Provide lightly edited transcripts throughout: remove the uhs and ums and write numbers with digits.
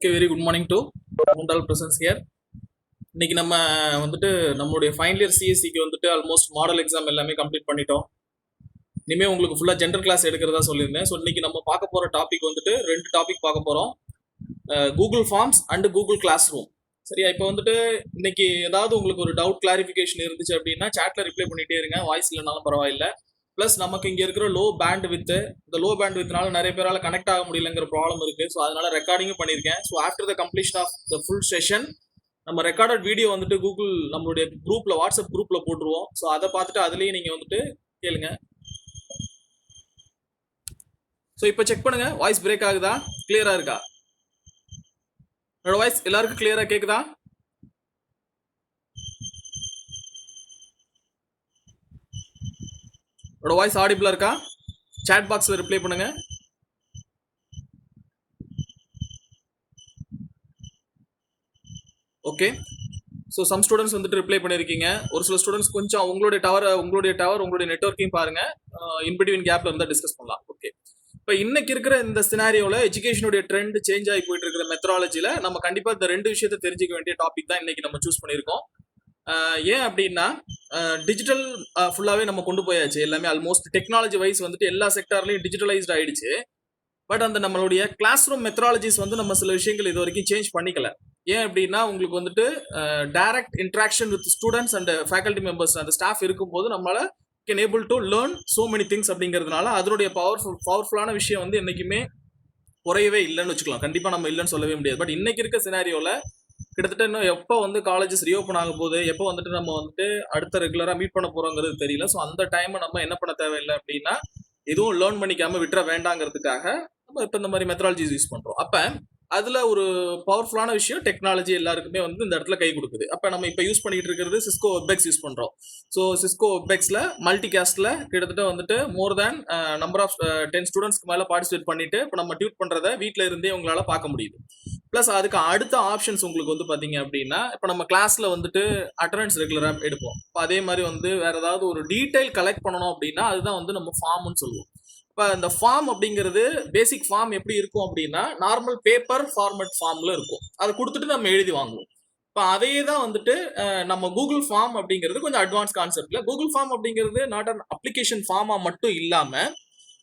Okay, very good morning to all presence here. இன்னைக்கு நம்ம வந்துட்டு நம்மளுடைய ஃபைனல் இயர் சிஎஸ்சிக்கு வந்துட்டு ஆல்மோஸ்ட் மாடல் எக்ஸாம் எல்லாமே கம்ப்ளீட் பண்ணிட்டோம். இனிமேல் உங்களுக்கு ஃபுல்லாக ஜென்ரல் கிளாஸ் எடுக்கிறதா சொல்லியிருந்தேன். ஸோ இன்னைக்கு நம்ம பார்க்க போகிற டாபிக் வந்துட்டு 2 டாபிக் பார்க்க போகிறோம். Google forms and Google classroom. சரியா? இப்போ வந்துட்டு இன்னைக்கு ஏதாவது உங்களுக்கு ஒரு டவுட் கிளாரிஃபிகேஷன் இருந்துச்சு அப்படின்னா சாட்ல ரிப்ளை பண்ணிட்டே இருங்க, வாய்ஸ் இல்லைனாலும் பரவாயில்ல. ப்ளஸ் நமக்கு இங்கே இருக்கிற லோ பேண்ட் வித்து, இந்த லோ பேண்ட் வித்னால நிறைய பேரால் கனெக்ட் ஆக முடியலங்கிற ப்ராப்ளம் இருக்குது. ஸோ அதனால ரெக்கார்டிங்கும் பண்ணியிருக்கேன். So after the completion of the full session நம்ம ரெக்கார்டட் வீடியோ வந்துட்டு கூகுள் நம்மளுடைய குரூப்பில், வாட்ஸ்அப் குரூப்பில் போட்டுருவோம். ஸோ அதை பார்த்துட்டு அதுலேயே நீங்கள் வந்துட்டு கேளுங்க. ஸோ இப்போ செக் பண்ணுங்க, வாய்ஸ் பிரேக் ஆகுதா, கிளியரா இருக்கா? என்னோட வாய்ஸ் எல்லாருக்கும் கிளியரா கேக்குதா? என்னோட வாய்ஸ் ஆடிபிளா இருக்கா? சாட் பாக்ஸ்ல ரிப்ளை பண்ணுங்க. ஓகே, ஸோ சம் ஸ்டூடெண்ட்ஸ் வந்துட்டு ரிப்ளை பண்ணியிருக்கீங்க. ஒரு சில ஸ்டூடெண்ட்ஸ் கொஞ்சம் உங்களுடைய டவர் உங்களுடைய நெட்வொர்க்கையும் பாருங்க. இன்பிட்வீன் கேப்ல இருந்தால் டிஸ்கஸ் பண்ணலாம். ஓகே, இப்போ இன்னைக்கு இருக்கிற இந்த சினாரியோவில் எஜுகேஷனுடைய ட்ரெண்ட் சேஞ்ச் ஆகி போயிட்டு இருக்கிற மெத்தடாலஜியில் நம்ம கண்டிப்பாக இந்த 2 விஷயத்தை தெரிஞ்சுக்க வேண்டிய டாபிக் தான் இன்னைக்கு நம்ம சூஸ் பண்ணியிருக்கோம். ஏன் அப்படின்னா டிஜிட்டல் ஃபுல்லாகவே நம்ம கொண்டு போயாச்சு. எல்லாமே ஆல்மோஸ்ட் டெக்னாலஜி வைஸ் வந்துட்டு எல்லா செக்டார்லையும் டிஜிட்டலைஸ்ட் ஆயிடுச்சு. பட் அந்த நம்மளுடைய கிளாஸ் ரூம் மெத்தடாலஜிஸ் வந்து நம்ம சில விஷயங்கள் இது வரைக்கும் சேஞ்ச் பண்ணிக்கல. ஏன் அப்படின்னா உங்களுக்கு வந்துட்டு direct interaction with students and faculty members, அந்த ஸ்டாஃப் இருக்கும்போது நம்மளால can able to learn so many things அப்படிங்கிறதுனால அதனுடைய பவர்ஃபுல்லான விஷயம் வந்து என்னைக்குமே குறையவே இல்லைன்னு வச்சுக்கலாம். கண்டிப்பாக நம்ம இல்லைன்னு சொல்லவே முடியாது. பட் இன்னைக்கு இருக்க சினாரியோவில் கிட்டத்தட்ட இன்னும் எப்போ வந்து காலேஜஸ் ரீஓப்பன் ஆக போகுது, எப்போ வந்துட்டு நம்ம வந்துட்டு அடுத்த ரெகுலராக மீட் பண்ண போகிறோங்கிறது தெரியல. ஸோ அந்த டைமை நம்ம என்ன பண்ண தேவையில்லை அப்படின்னா எதுவும் லேர்ன் பண்ணிக்காமல் விட்டுற வேண்டாங்கிறதுக்காக நம்ம இப்போ இந்த மாதிரி மெத்தடாலஜிஸ் யூஸ் பண்ணுறோம். அப்போ அதில் ஒரு பவர்ஃபுல்லான விஷயம் டெக்னாலஜி எல்லாருக்குமே வந்து இந்த இடத்துல கை கொடுக்குது. அப்போ நம்ம இப்போ யூஸ் பண்ணிட்டு இருக்கிறது சிஸ்கோ வெப்எக்ஸ் யூஸ் பண்ணுறோம். ஸோ சிஸ்கோ வெப்எக்ஸில் மல்டி காஸ்ட்டில் கிட்டத்தட்ட வந்துட்டு மோர் தேன் நம்பர் ஆஃப் 10 ஸ்டூடெண்ட்ஸ்க்கு மேலே பார்ட்டிசிபேட் பண்ணிட்டு இப்போ நம்ம டியூட் பண்ணுறதை வீட்டில் இருந்தே உங்களால் பார்க்க முடியுது. ப்ளஸ் அதுக்கு அடுத்த ஆப்ஷன்ஸ் உங்களுக்கு வந்து பார்த்தீங்க அப்படின்னா இப்போ நம்ம கிளாஸில் வந்துட்டு அட்டண்டன்ஸ் ரெகுலராக எடுப்போம். இப்போ அதே மாதிரி வந்து வேறு ஏதாவது ஒரு டீட்டெயில் கலெக்ட் பண்ணணும் அப்படின்னா அதுதான் வந்து நம்ம ஃபார்ம்னு சொல்லுவோம். இப்போ இந்த ஃபார்ம் அப்படிங்கிறது பேசிக் ஃபார்ம் எப்படி இருக்கும் அப்படின்னா நார்மல் பேப்பர் ஃபார்மட் ஃபார்மில் இருக்கும். அதை கொடுத்துட்டு நம்ம எழுதி வாங்குவோம். இப்போ அதே தான் வந்துட்டு நம்ம கூகுள் ஃபார்ம் அப்படிங்கிறது கொஞ்சம் அட்வான்ஸ் கான்செப்ட்ல. கூகுள் ஃபார்ம் அப்படிங்கிறது நாட் அன் அப்ளிகேஷன் ஃபார்மாக மட்டும் இல்லாமல்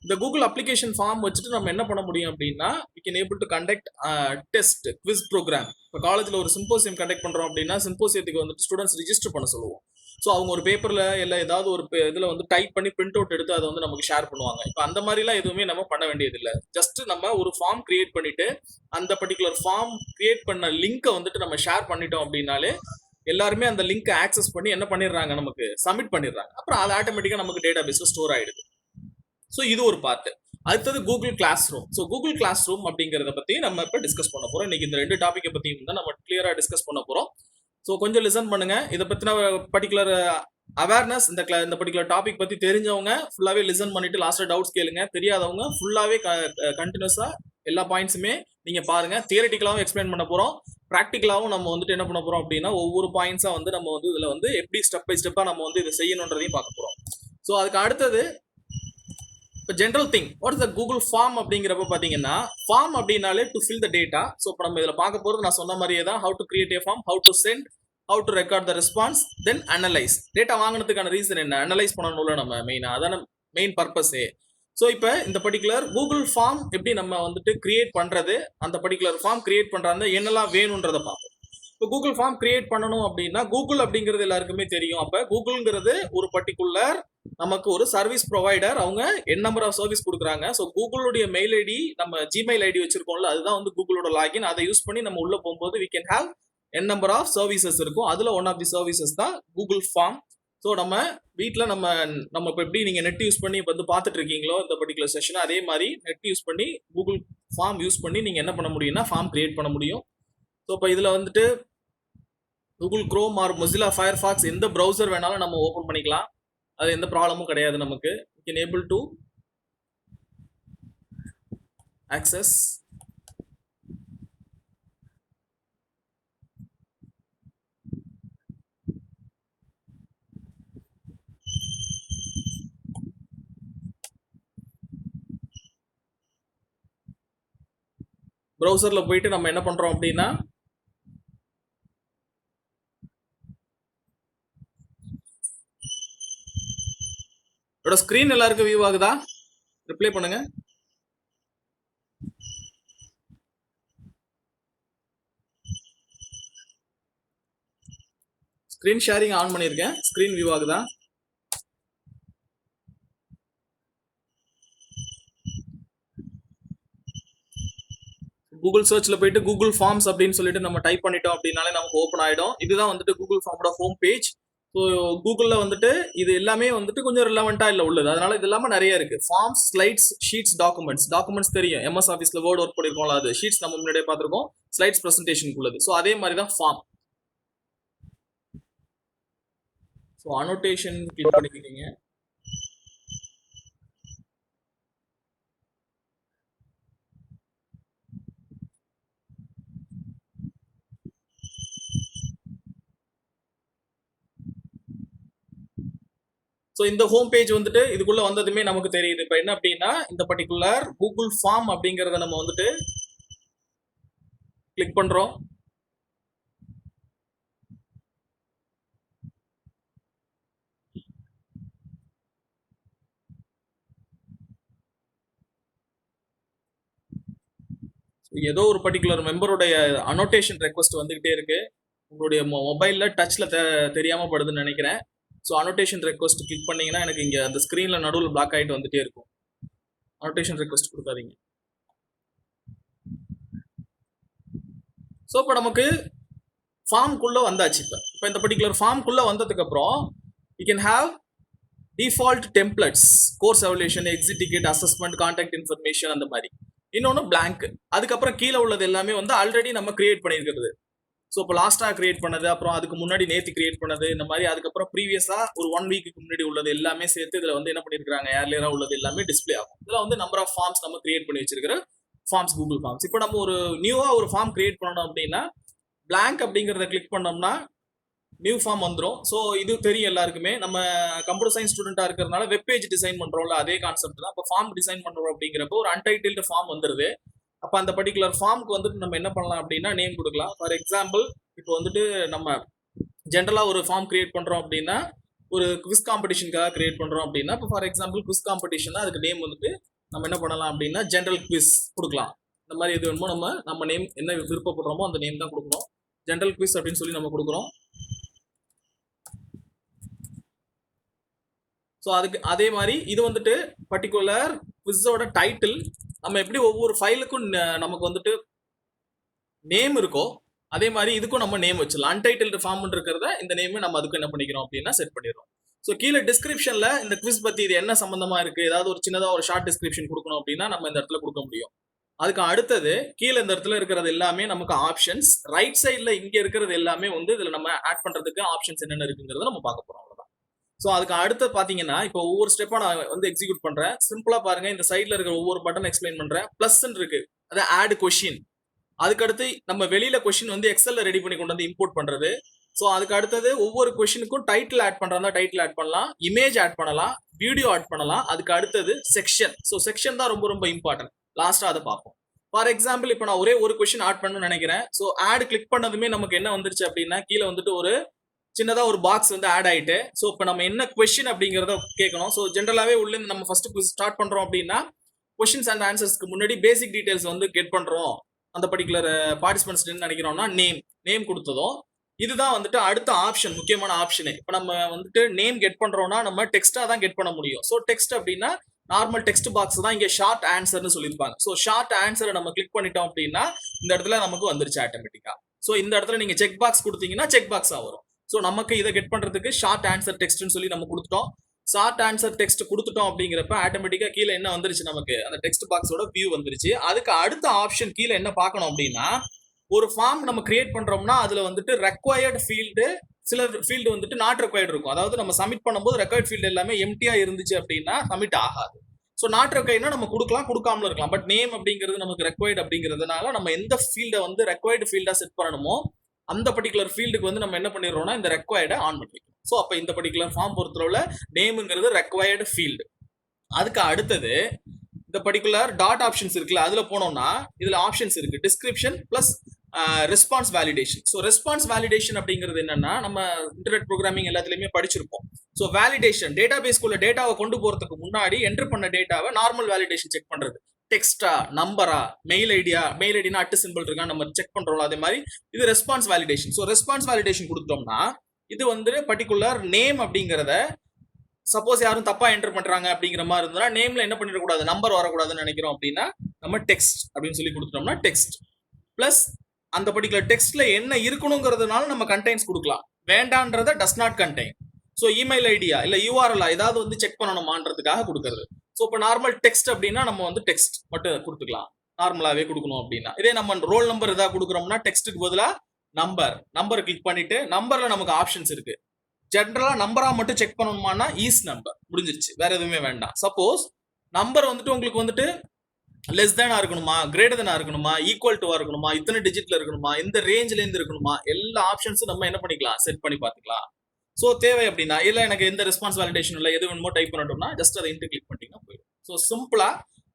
இந்த கூகுள் அப்ளிகேஷன் ஃபார்ம் வச்சுட்டு நம்ம என்ன பண்ண முடியும் அப்படின்னா we can able to conduct test quiz programme. இப்போ காலேஜில் ஒரு சிம்போசியம் கண்டக்ட் பண்ணுறோம் அப்படின்னா சிம்போசியத்துக்கு வந்துட்டு ஸ்டூடெண்ட்ஸ் ரிஜிஸ்டர் பண்ண சொல்லுவோம். ஸோ அவங்க ஒரு பேப்பரில் இல்லை ஏதாவது ஒரு இதில் வந்து டைப் பண்ணி பிரிண்ட் அவுட் எடுத்து அதை வந்து நமக்கு ஷேர் பண்ணுவாங்க. இப்போ அந்த மாதிரிலாம் எதுவுமே நம்ம பண்ண வேண்டியதில்லை. ஜஸ்ட் நம்ம ஒரு ஃபார்ம் கிரியேட் பண்ணிட்டு அந்த பர்டிகுலர் ஃபார்ம் கிரியேட் பண்ண லிங்கை வந்துட்டு நம்ம ஷேர் பண்ணிட்டோம் அப்படின்னாலே எல்லாருமே அந்த லிங்கை ஆக்சஸ் பண்ணி என்ன பண்ணிடுறாங்க, நமக்கு சப்மிட் பண்ணிடுறாங்க. அப்புறம் அது ஆட்டோமேட்டிக்காக நமக்கு டேட்டா பேஸில் ஸ்டோர் ஆகிடுது. ஸோ இது ஒரு பார்ட். அடுத்தது Google classroom. So Google classroom அப்படிங்கிறத பற்றி நம்ம இப்போ டிஸ்கஸ் பண்ண போகிறோம். இன்னைக்கு இந்த 2 டாப்பிக்கை பற்றியும் தான் நம்ம கிளியராக டிஸ்கஸ் பண்ண போகிறோம். ஸோ கொஞ்சம் லிசன் பண்ணுங்க. இதை பற்றின பர்டிகுலர் அவேர்னஸ் இந்த பர்டிகுலர் டாபிக் பற்றி தெரிஞ்சவங்க ஃபுல்லாகவே லிசன் பண்ணிட்டு லாஸ்ட்டாக டவுட்ஸ் கேளுங்க. தெரியாதவங்க ஃபுல்லாகவே கண்டினியூஸாக எல்லா பாயிண்ட்ஸுமே நீங்கள் பாருங்கள். தியரிட்டிக்கலாகவும் எக்ஸ்பிளைன் பண்ண போகிறோம், ப்ராக்டிக்கலாகவும் நம்ம வந்துட்டு என்ன பண்ண போகிறோம் அப்படின்னா ஒவ்வொரு பாயிண்ட்ஸாக வந்து நம்ம வந்து இதில் வந்து எப்படி ஸ்டெப் பை ஸ்டெப்பாக நம்ம வந்து இதை செய்யணுன்றதையும் பார்க்க போகிறோம். ஸோ அதுக்கு அடுத்தது இப்போ general thing what is the Google form அப்படிங்கிறப்ப பார்த்தீங்கன்னா ஃபார்ம் அப்படின்னாலே to fill the data. So இப்போ நம்ம இதில் பார்க்க போகிறது நான் சொன்ன மாதிரியே தான். How to create a form, how to send, how to record the response, then analyse. Data வாங்கினதுக்கான ரீசன் என்ன, அனலைஸ் பண்ணணும்ல நம்ம மெயினாக, அதான மெயின் பர்பஸே. ஸோ இப்போ இந்த பர்டிகுலர் கூகுள் ஃபார்ம் எப்படி நம்ம வந்துட்டு கிரியேட் பண்ணுறது, அந்த பர்டிகுலர் ஃபார்ம் கிரியேட் பண்ணுறாங்க என்னெல்லாம் வேணுன்றதை பார்ப்போம். இப்போ கூகுள் ஃபார்ம் கிரியேட் பண்ணணும் அப்படின்னா கூகுள் அப்படிங்கிறது எல்லாருக்குமே தெரியும். அப்போ கூகுள்ங்கிறது ஒரு பர்டிகுலர் நமக்கு ஒரு சர்வீஸ் ப்ரொவைடர். அவங்க என் நம்பர் ஆஃப் சர்வீஸ் கொடுக்குறாங்க. ஸோ கூகுளுடைய மெயில் ஐடி, நம்ம ஜிமெயில் ஐடி வச்சிருக்கோம்ல, அதுதான் வந்து கூகுளோட லாகின். அதை யூஸ் பண்ணி நம்ம உள்ள போகும்போது we can have n number of services இருக்கும். அதில் ஒன் ஆஃப் தி சர்வீசஸ் தான் கூகுள் ஃபார்ம். ஸோ நம்ம வீட்டில் நம்ம இப்போ எப்படி நீங்கள் நெட் யூஸ் பண்ணி இப்போ வந்து பார்த்துட்டு இருக்கீங்களோ இந்த பர்டிகுலர் செஷனை, அதே மாதிரி நெட் யூஸ் பண்ணி கூகுள் ஃபார்ம் யூஸ் பண்ணி நீங்கள் என்ன பண்ண முடியும்னா ஃபார்ம் கிரியேட் பண்ண முடியும். ஸோ இப்போ இதில் வந்துட்டு Google Chrome or Mozilla Firefox எந்த ப்ரௌசர் வேணாலும் நம்ம ஓப்பன் பண்ணிக்கலாம். அது எந்த ப்ராப்ளமும் கிடையாது நமக்கு. we can able to access ப்ரௌசர்ல போயிட்டு நம்ம என்ன பண்றோம் அப்படின்னா இதோட ஸ்கிரீன் எல்லாருக்கும் வியூ ஆகுதா? ரிப்ளை பண்ணுங்க. ஸ்கிரீன் ஷேரிங் ஆன் பண்ணியிருக்கேன். ஸ்கிரீன் வியூ ஆகுதா? கூகுள் சர்ச்ல போயிட்டு கூகுள் ஃபார்ம்ஸ் அப்படின்னு சொல்லிட்டு நம்ம டைப் பண்ணிட்டோம் அப்படின்னாலே நமக்கு ஓப்பன் ஆயிடும். இதுதான் வந்துட்டு கூகுள் ஃபார்மோட ஹோம் பேஜ். ஸோ கூகுளில் வந்துட்டு இது எல்லாமே வந்துட்டு கொஞ்சம் ரிலவெண்ட்டாக இல்லை உள்ளது. அதனால இது இல்லாமல் நிறைய இருக்கு. ஃபார்ம்ஸ், ஸ்லைட்ஸ், ஷீட்ஸ், டாக்குமெண்ட்ஸ் தெரியும். எம்எஸ் ஆஃபீஸில் வேர்ட் ஒர்க் பண்ணிருக்கோம்ல, அது ஷீட்ஸ் நம்ம முன்னாடியே பார்த்துருக்கோம். ஸ்லைட்ஸ் ப்ரெசன்டேஷனுக்கு உள்ளது. ஸோ அதே மாதிரி தான் ஃபார்ம். ஸோ அனோட்டேஷன் கிளிக் பண்ணிக்கிறீங்க. ஸோ இந்த ஹோம் பேஜ் வந்துட்டு இதுக்குள்ள வந்ததுமே நமக்கு தெரியுது. இப்போ என்ன அப்படின்னா இந்த பர்டிகுலர் கூகுள் ஃபார்ம் அப்படிங்கிறத நம்ம வந்துட்டு கிளிக் பண்றோம். ஏதோ ஒரு பர்டிகுலர் மெம்பருடைய அனோட்டேஷன் ரெக்வஸ்ட் வந்துகிட்டே இருக்கு. உங்களுடைய மொபைல்ல டச்ல தெரியாம படுதுன்னு நினைக்கிறேன். ஸோ அனோட்டேஷன் ரெக்வஸ்ட் கிளிக் பண்ணீங்கன்னா எனக்கு இங்க அந்த ஸ்கிரீன்ல நடுவில் பிளாக் ஆகிட்டு வந்துட்டே இருக்கும். அனோட்டேஷன் ரெக்வஸ்ட் கொடுக்காதீங்க. ஸோ இப்போ நமக்கு ஃபார்ம்குள்ள வந்தாச்சு. இப்போ இந்த பர்டிகுலர் ஃபார்ம்குள்ள வந்ததுக்கு அப்புறம் you can have default templates, course evolution, exit ticket, assessment, contact information, அந்த மாதிரி. இன்னொன்று பிளாங்க். அதுக்கப்புறம் கீழே உள்ளது எல்லாமே வந்து ஆல்ரெடி நம்ம கிரியேட் பண்ணியிருக்கிறது. ஸோ இப்போ லாஸ்ட்டாக கிரியேட் பண்ணது, அப்புறம் அதுக்கு முன்னாடி நேற்று கிரியேட் பண்ணது, இந்த மாதிரி அதுக்கப்புறம் ப்ரீவியஸாக ஒரு 1 வீக்கு முன்னாடி உள்ளது எல்லாமே சேர்த்து இதில் வந்து என்ன பண்ணியிருக்காங்க, ஏர்லியராக உள்ளது எல்லாமே டிஸ்பிளே ஆகும். இதில் வந்து நம்பர் ஆஃப் ஃபார்ம்ஸ் நம்ம கிரியேட் பண்ணி வச்சிருக்கிற ஃபார்ம்ஸ், கூகுள் ஃபார்ம்ஸ். இப்போ நம்ம ஒரு நியூவாக ஒரு ஃபார்ம் கிரியேட் பண்ணணும் அப்படின்னா பிளாங்க் அப்படிங்கிறத கிளிக் பண்ணோம்னா நியூ ஃபார்ம் வந்துடும். ஸோ இது தெரியும் எல்லாருக்குமே. நம்ம கம்ப்யூட்டர் சயின்ஸ் ஸ்டூடெண்ட்டாக இருக்கிறதுனால வெப்பேஜ் டிசைன் பண்ணுறோம்ல, அதே கான்செப்ட் தான். இப்போ ஃபார்ம் டிசைன் பண்ணுறோம் அப்படிங்கிறப்போ ஒரு அன்டைட்டில்டு ஃபார்ம் வந்துடுது. அப்போ அந்த பர்டிகுலர் ஃபார்முக்கு வந்துட்டு நம்ம என்ன பண்ணலாம் அப்படின்னா நேம் கொடுக்கலாம். ஃபார் எக்ஸாம்பிள் இப்போ வந்துட்டு நம்ம ஜென்ரலாக ஒரு ஃபார்ம் கிரியேட் பண்ணுறோம் அப்படின்னா ஒரு குவிஸ் காம்படிஷனுக்காக கிரியேட் பண்ணுறோம் அப்படின்னா இப்போ ஃபார் எக்ஸாம்பிள் குவிஸ் காம்படிஷன் தான், அதுக்கு நேம் வந்துட்டு நம்ம என்ன பண்ணலாம் அப்படின்னா ஜென்ரல் குவிஸ் கொடுக்கலாம். இந்த மாதிரி எது வேணுமோ நம்ம நேம் என்ன விருப்பப்படுறோமோ அந்த நேம் தான் கொடுக்கணும். ஜென்ரல் குவிஸ் அப்படின்னு சொல்லி நம்ம கொடுக்குறோம். ஸோ அதுக்கு அதே மாதிரி இது வந்துட்டு பர்டிகுலர் குவிஸோட டைட்டில் நம்ம எப்படி ஒவ்வொரு ஃபைலுக்கும் நமக்கு வந்துட்டு நேம் இருக்கோ அதே மாதிரி இதுக்கும் நம்ம நேம் வச்சிடலாம். அன்டைட்டில்டு ஃபார்ம் இருக்கிறத இந்த நேம் நம்ம அதுக்கு என்ன பண்ணிக்கிறோம் அப்படின்னா செட் பண்ணிடுறோம். ஸோ கீழே டிஸ்கிரிப்ஷன்ல இந்த குவிஸ் பத்தி இது என்ன சம்பந்தமா இருக்கு, ஏதாவது ஒரு சின்னதாக ஒரு ஷார்ட் டிஸ்கிரிப்ஷன் கொடுக்கணும் அப்படின்னா நம்ம இந்த இடத்துல கொடுக்க முடியும். அதுக்கு அடுத்தது கீழே இந்த இடத்துல இருக்கிறது எல்லாமே நமக்கு ஆப்ஷன்ஸ். ரைட் சைட்ல இங்க இருக்கிறது எல்லாமே வந்து இதுல நம்ம ஆட் பண்றதுக்கு ஆப்ஷன்ஸ் என்னென்ன இருக்குங்கிறத நம்ம பார்க்க போறோம். அவ்வளவுதான். ஸோ அதுக்கு அடுத்து பாத்தீங்கன்னா இப்போ ஒவ்வொரு ஸ்டெப்பா நான் வந்து எக்ஸிக்யூட் பண்றேன். சிம்பிளா பாருங்க, இந்த சைட்ல இருக்கிற ஒவ்வொரு பட்டன் எக்ஸ்பிளைன் பண்றேன். பிளஸ் இருக்கு, அது ஆட் கொஸ்டின். அதுக்கடுத்து நம்ம வெளியில கொஸ்டின் வந்து எக்ஸல்ல ரெடி பண்ணி கொண்டு வந்து இம்போர்ட் பண்றது. ஸோ அதுக்கு அடுத்தது ஒவ்வொரு கொஸ்டினுக்கும் டைட்டில் ஆட் பண்றதா டைட்டில் ஆட் பண்ணலாம், இமேஜ் ஆட் பண்ணலாம், வீடியோ ஆட் பண்ணலாம். அதுக்கு அடுத்தது செக்ஷன். ஸோ செக்ஷன் தான் ரொம்ப ரொம்ப இம்பார்ட்டன்ட். லாஸ்டா அதை பார்ப்போம். ஃபார் எக்ஸாம்பிள் இப்போ நான் ஒரே ஒரு கொஸ்டின் ஆட் பண்ணணும்னு நினைக்கிறேன். ஸோ ஆட் கிளிக் பண்ணதுமே நமக்கு என்ன வந்துருச்சு அப்படின்னா கீழே வந்துட்டு ஒரு சின்னதா ஒரு பாக்ஸ் வந்து ஆட் ஆயிட்டு. ஸோ இப்போ நம்ம என்ன கொஸ்டின் அப்படிங்கிறத கேட்கணும். ஸோ ஜென்ரலாவே உள்ள நம்ம ஃபர்ஸ்ட் ஸ்டார்ட் பண்றோம் அப்படின்னா கொஸ்டின்ஸ் அண்ட் ஆன்சர்ஸ்க்கு முன்னாடி பேசிக் டீடைல்ஸ் வந்து கெட் பண்றோம். அந்த பர்டிகுலர் பார்ட்டிசிபென்ட்ஸ் நினைக்கிறோம்னா நேம் கொடுத்ததும் இதுதான் வந்துட்டு அடுத்த ஆப்ஷன், முக்கியமான ஆப்ஷனு. இப்போ நம்ம வந்துட்டு நேம் கெட் பண்றோம்னா நம்ம டெக்ஸ்டா தான் கெட் பண்ண முடியும். ஸோ டெக்ஸ்ட் அப்படின்னா நார்மல் டெக்ஸ்ட் பாக்ஸ் தான் இங்க ஷார்ட் ஆன்சர்னு சொல்லியிருப்பாங்க. ஸோ ஷார்ட் ஆன்சரை நம்ம கிளிக் பண்ணிட்டோம் அப்படின்னா இந்த இடத்துல நமக்கு வந்துருச்சு ஆட்டோமேட்டிக்கா. ஸோ இந்த இடத்துல நீங்க செக் பாக்ஸ் கொடுத்தீங்கன்னா செக் பாக்ஸா வரும். ஸோ நமக்கு இதை கெட் பண்றதுக்கு ஷார்ட் ஆன்சர் டெக்ஸ்ட்னு சொல்லி நம்ம கொடுத்துட்டோம். ஷார்ட் ஆன்சர் டெக்ஸ்ட் கொடுத்துட்டோம் அப்படிங்கிறப்ப ஆட்டோமேட்டிக்கா கீழே என்ன வந்துருச்சு, நமக்கு அந்த டெக்ஸ்ட் பாக்ஸோட வியூ வந்துருச்சு. அதுக்கு அடுத்த ஆப்ஷன் கீழே என்ன பார்க்கணும் அப்படின்னா ஒரு ஃபார்ம் நம்ம கிரியேட் பண்றோம்னா அதுல வந்துட்டு ரெக்வயர்டு ஃபீல்டு, சில ஃபீல்டு வந்துட்டு நாட் ரெக்வயர்டு இருக்கும். அதாவது நம்ம சப்மிட் பண்ணும்போது ரெக்வயர்ட் ஃபீல்டு எல்லாமே எம்டியா இருந்துச்சு அப்படின்னா சப்மிட் ஆகாது. ஸோ நாட் ரெக்வயர்ட்னா நம்ம கொடுக்கலாம், கொடுக்காமல இருக்கலாம். பட் நேம் அப்படிங்கிறது நமக்கு ரெக்வயர்டு அப்படிங்கிறதுனால நம்ம எந்த ஃபீல்டை வந்து ரெக்வயர்டு ஃபீல்டா செட் பண்ணணுமோ அந்த பர்டிகுலர் ஃபீல்டுக்கு வந்து நம்ம என்ன பண்ணிடுறோம்னா இந்த ரெக்வயர்டை ஆன் பண்ணிக்கலாம். ஸோ அப்போ இந்த பர்டிகுலர் ஃபார்ம் பொறுத்தளவுல நேமுங்கிறது ரெக்வயர்டு ஃபீல்டு. அதுக்கு அடுத்தது இந்த பர்டிகுலர் டாட் ஆப்ஷன்ஸ் இருக்குல்ல அதுல போனோம்னா இதுல ஆப்ஷன்ஸ் இருக்கு description plus response validation. So response validation அப்படிங்கிறது என்னன்னா நம்ம இன்டர்நெட் ப்ரோக்ராமிங் எல்லாத்துலயுமே படிச்சிருப்போம். ஸோ வேலிடேஷன் டேட்டா பேஸ்க்குள்ள டேட்டாவை கொண்டு போறதுக்கு முன்னாடி என்டர் பண்ண டேட்டாவை நார்மல் வேலிடேஷன் செக் பண்றது. டெக்ஸ்டா, நம்பரா, மெயில் ஐடினா அட்டு சிம்பிள் இருக்கா நம்ம செக் பண்றோம். அதே மாதிரி இது response validation. So response validation கொடுத்தோம்னா இது வந்து பர்டிகுலர் நேம் அப்படிங்கிறத சப்போஸ் யாரும் தப்பா என்டர் பண்றாங்க அப்படிங்கிற மாதிரி இருந்தா நேம்ல என்ன பண்ணிடக்கூடாது, நம்பர் வரக்கூடாதுன்னு நினைக்கிறோம் அப்படின்னா நம்ம டெக்ஸ்ட் அப்படின்னு சொல்லி கொடுத்துட்டோம்னா டெக்ஸ்ட் பிளஸ் அந்த பர்டிகுலர் டெக்ஸ்ட்ல என்ன இருக்கணுங்கிறதுனால நம்ம கண்டெய்ன்ஸ் கொடுக்கலாம். வேண்டான்றத does not contain. So email ஐடியா இல்ல யூஆர்எல் ஏதாவது வந்து செக் பண்ணணுமான்றதுக்காக கொடுக்கறது. ஸோ இப்போ நார்மல் டெக்ஸ்ட் அப்படின்னா நம்ம வந்து டெக்ஸ்ட் மட்டும் கொடுத்துக்கலாம், நார்மலாவே கொடுக்கணும் அப்படின்னா. இதே நம்ம ரோல் நம்பர் ஏதாவது கொடுக்குறோம்னா டெக்ஸ்ட்டுக்கு பதிலாக நம்பர் கிளிக் பண்ணிட்டு நம்பர்ல நமக்கு ஆப்ஷன்ஸ் இருக்கு. ஜென்ரலா நம்பரா மட்டும் செக் பண்ணணுமானா ஈஸ் நம்பர் முடிஞ்சிருச்சு, வேற எதுவுமே வேண்டாம். சப்போஸ் நம்பர் வந்துட்டு உங்களுக்கு வந்துட்டு லெஸ் தேனா இருக்கணுமா, கிரேட்டர் தேனா இருக்கணுமா, ஈக்குவல் டுவா இருக்கணுமா, இத்தனை டிஜிட்ல இருக்கணுமா, இந்த ரேஞ்ச்ல இருந்து இருக்கணுமா, எல்லா ஆப்ஷன்ஸும் நம்ம என்ன பண்ணிக்கலாம், செட் பண்ணி பார்த்துக்கலாம். ஸோ தேவை அப்படின்னா இல்ல எனக்கு எந்த ரெஸ்பான்ஸ் வேலிடேஷன் இல்லை எது வேணுமோ டைப் பண்ணட்டோம்னா ஜஸ்ட் அதை இன்டர் கிளிக் பண்ணிட்டீங்கன்னா போயிடும். ஸோ சிம்பிளா